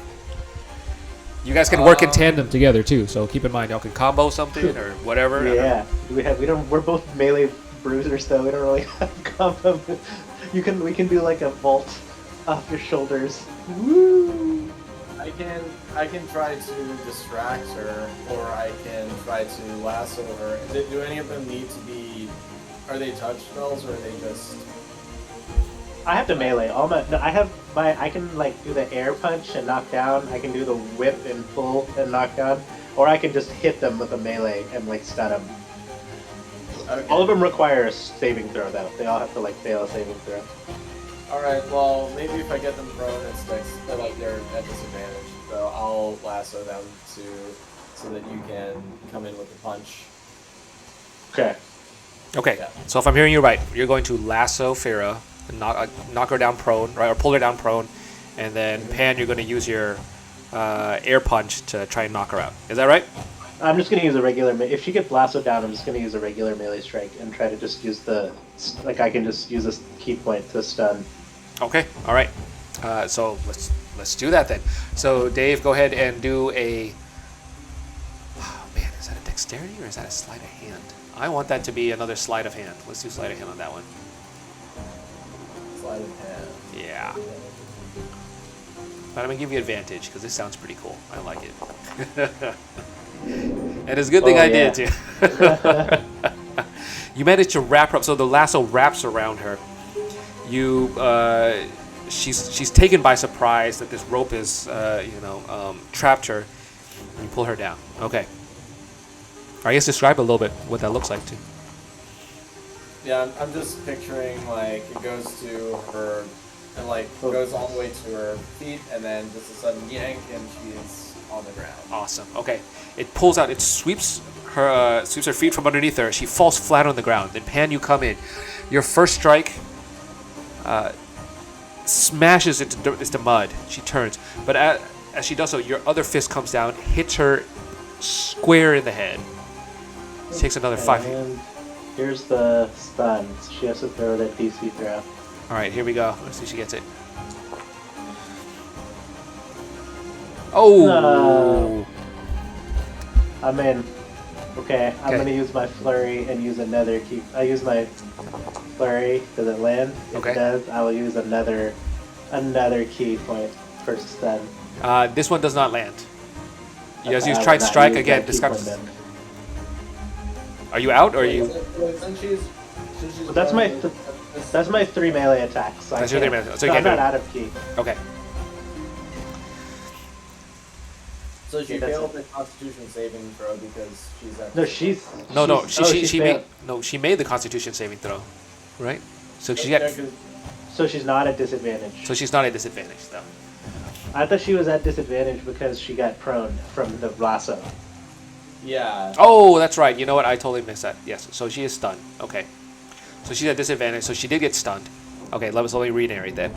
You guys can work in tandem together too, so keep in mind y'all can combo something or whatever. Yeah. We're both melee bruisers though. We don't really have combo. We can do like a vault off your shoulders. Woo! I can try to distract her, or I can try to lasso her. Do any of them need to be? Are they touch spells, or are they just? I have to melee. I can like do the air punch and knock down. I can do the whip and pull and knock down, or I can just hit them with a melee and like stun them. Okay. All of them require a saving throw though. They all have to like fail a saving throw. All right. Well, maybe if I get them prone, they're like they're at disadvantage. So I'll lasso them so that you can come in with the punch. Okay. Okay, Yeah. so if I'm hearing you right, you're going to lasso Firra, and knock her down prone, right, or pull her down prone, and then Pan, you're going to use your air punch to try and knock her out. Is that right? I'm just gonna use a regular. If she gets lassoed down, I'm just gonna use a regular melee strike and try to just use I can just use a key point to stun. Okay, all right. So let's do that then. So Dave, go ahead and do a. Oh man, is that a dexterity or is that a sleight of hand? I want that to be another sleight of hand. Let's do sleight of hand on that one. Sleight of hand. Yeah. But I'm gonna give you advantage because this sounds pretty cool. I like it. And it's a good thing I did too. You managed to wrap her up, so the lasso wraps around her. She's taken by surprise that this rope is, trapped her. And you pull her down. Okay. I guess describe a little bit what that looks like too. Yeah, I'm just picturing like it goes to her and like goes all the way to her feet, and then just a sudden yank, and she's on the ground. Awesome. Okay. It pulls out. It sweeps her feet from underneath her. She falls flat on the ground. Then Pan, you come in. Your first strike smashes into mud. She turns, but as she does so, your other fist comes down, hits her square in the head. Takes another 5. And here's the stun. She has to throw that DC throw. All right, here we go. Let's see if she gets it. Oh! I'm in. Okay, I'm Okay. gonna use my flurry and use another key. I use my flurry. Does it land? If Okay. it does, I will use another key point for stun. This one does not land. You guys Okay, use I will tried not strike use again. that key Discard. point then. Are you out or are you? Since she's But that's my running, that's my 3 melee attacks. So That's I your 3 can't- melee, so you I'm can't do not it. out of key. Okay. So she Yeah, that's failed the Constitution saving throw because she's at. No, she's No. she's She made the Constitution saving throw, right? So she Yeah, got. 'cause- So she's not at disadvantage. So she's not at disadvantage though. I thought she was at disadvantage because she got prone from the lasso. yeah. Oh, that's right. You know what? I totally missed that. Yes. So she is stunned. Okay. So she's at disadvantage. So she did get stunned. Okay. Let me re-narrate that.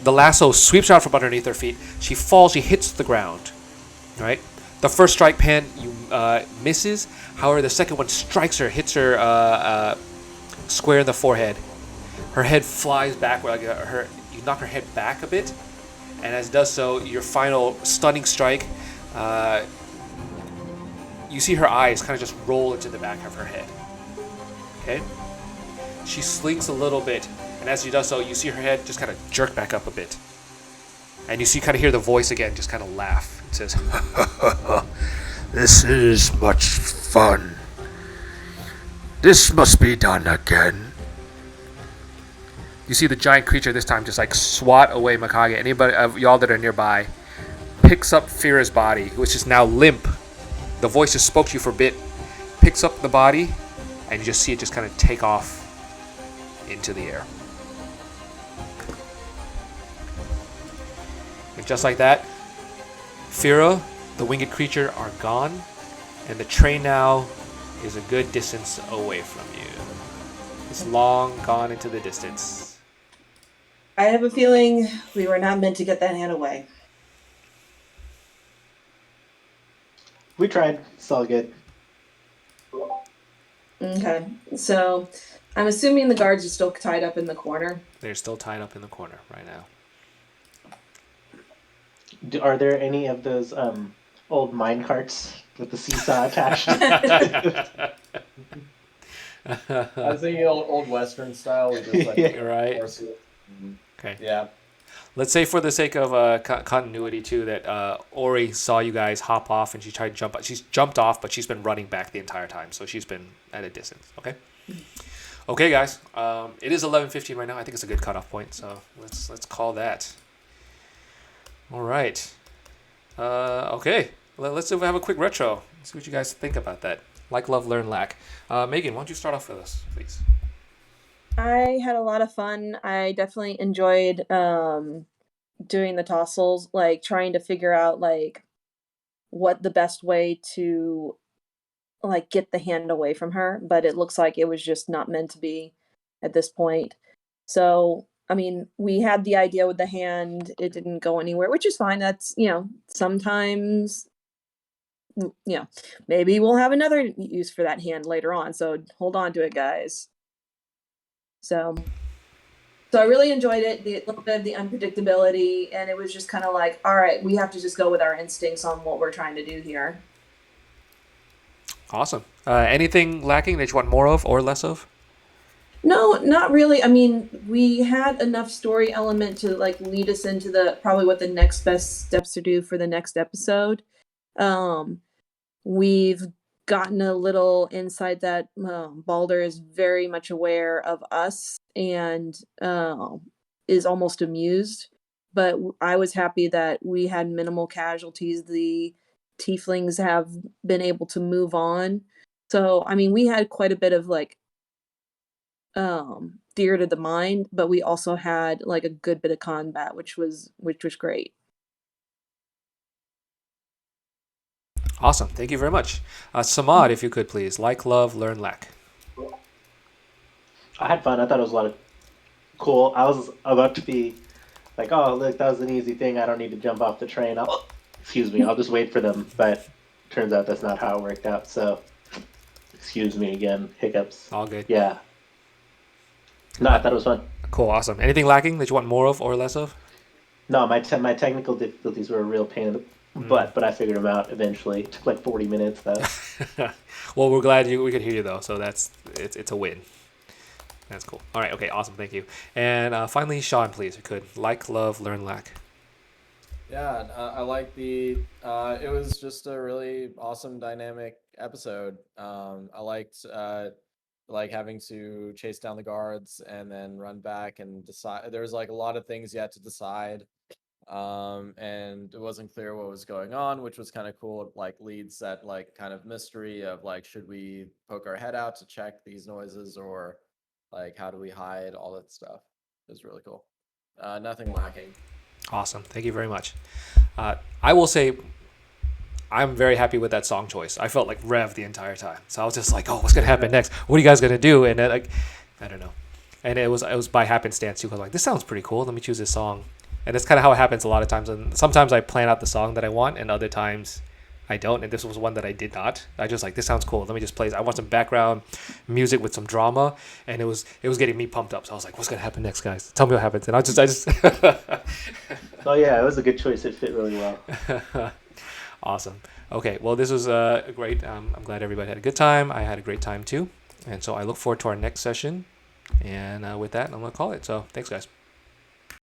The lasso sweeps her out from underneath her feet. She falls. She hits the ground. Right. The first strike pan misses. However, the second one strikes her, hits her square in the forehead. Her head flies backward. You knock her head back a bit, and as it does so, your final stunning strike. You see her eyes kind of just roll into the back of her head. Okay. She slinks a little bit, and as she does so, you see her head just kind of jerk back up a bit, and you see kind of hear the voice again, just kind of laugh. It says, This is much fun. This must be done again. You see the giant creature this time just like swat away Mikage. Anybody of y'all that are nearby picks up Firra's body, which is now limp. The voice just spoke to you for a bit, picks up the body, and you just see it just kind of take off into the air. And just like that, Firra, the winged creature, are gone, and the train now is a good distance away from you. It's long gone into the distance. I have a feeling we were not meant to get that hand away. We tried. It's all good. Okay, so I'm assuming the guards are still tied up in the corner. They're still tied up in the corner right now. Are there any of those old mine carts with the seesaw attached? I was thinking old Western style. We just like Yeah. Right. horse it. Okay. Yeah. Let's say for the sake of continuity too that Ori saw you guys hop off and she tried to jump. She's jumped off, but she's been running back the entire time, so she's been at a distance. Okay. Okay, guys. It is 11:15 right now. I think it's a good cutoff point, so let's call that. All right. Okay. Let's have a quick retro. See what you guys think about that. Like, love, learn, lack. Megan, why don't you start off with us, please? I had a lot of fun. I definitely enjoyed doing the tossles, like trying to figure out like what the best way to like get the hand away from her, but it looks like it was just not meant to be at this point. So, I mean, we had the idea with the hand, it didn't go anywhere, which is fine. That's, sometimes maybe we'll have another use for that hand later on. So, hold on to it, guys. So I really enjoyed it, the little bit of the unpredictability, and it was just kind of like, all right, we have to just go with our instincts on what we're trying to do here. Awesome. Anything lacking that you want more of or less of? No, not really. I mean, we had enough story element to like lead us into the probably what the next best steps to do for the next episode. We've gotten a little insight that Balder is very much aware of us and is almost amused. But I was happy that we had minimal casualties. The tieflings have been able to move on. So, I mean, we had quite a bit of like theater to the mind, but we also had like a good bit of combat, which was great. Awesome. Thank you very much. Samad, if you could please. Like, love, learn, lack. I had fun. I thought it was a lot of cool. I was about to be like, oh, look, that was an easy thing. I don't need to jump off the train. Excuse me. I'll just wait for them. But turns out that's not how it worked out. So, excuse me again. Hiccups. All good. Yeah. No, I thought it was fun. Cool, awesome. Anything lacking that you want more of or less of? No, my technical difficulties were a real pain in the butt, but I figured them out eventually. It took like 40 minutes though. Well, we're glad we could hear you though, so it's a win. That's cool. All right, okay, awesome, thank you. And finally, Sean, please, if you could. Like, love, learn, lack. Yeah, I like the. It was just a really awesome, dynamic episode. I liked like having to chase down the guards and then run back and decide. There was like a lot of things you had to decide, and it wasn't clear what was going on, which was kind of cool. It like leads that like kind of mystery of like, should we poke our head out to check these noises, or like how do we hide, all that stuff. It was really cool. Nothing lacking. Awesome, thank you very much. I will say I'm very happy with that song choice. I felt like Rev the entire time, so I was just like, "Oh, what's gonna happen next? What are you guys gonna do?" And then, like, I don't know. And it was by happenstance too. I was like, "This sounds pretty cool. Let me choose this song." And that's kind of how it happens a lot of times. And sometimes I plan out the song that I want, and other times I don't. And this was one that I did not. I just like, this sounds cool. Let me just play. I want some background music with some drama, and it was getting me pumped up. So I was like, "What's gonna happen next, guys? Tell me what happens." And I just. Oh yeah, it was a good choice. It fit really well. Awesome. Okay, well, this was great. I'm glad everybody had a good time. I had a great time too. And so I look forward to our next session. And with that, I'm going to call it. So thanks, guys.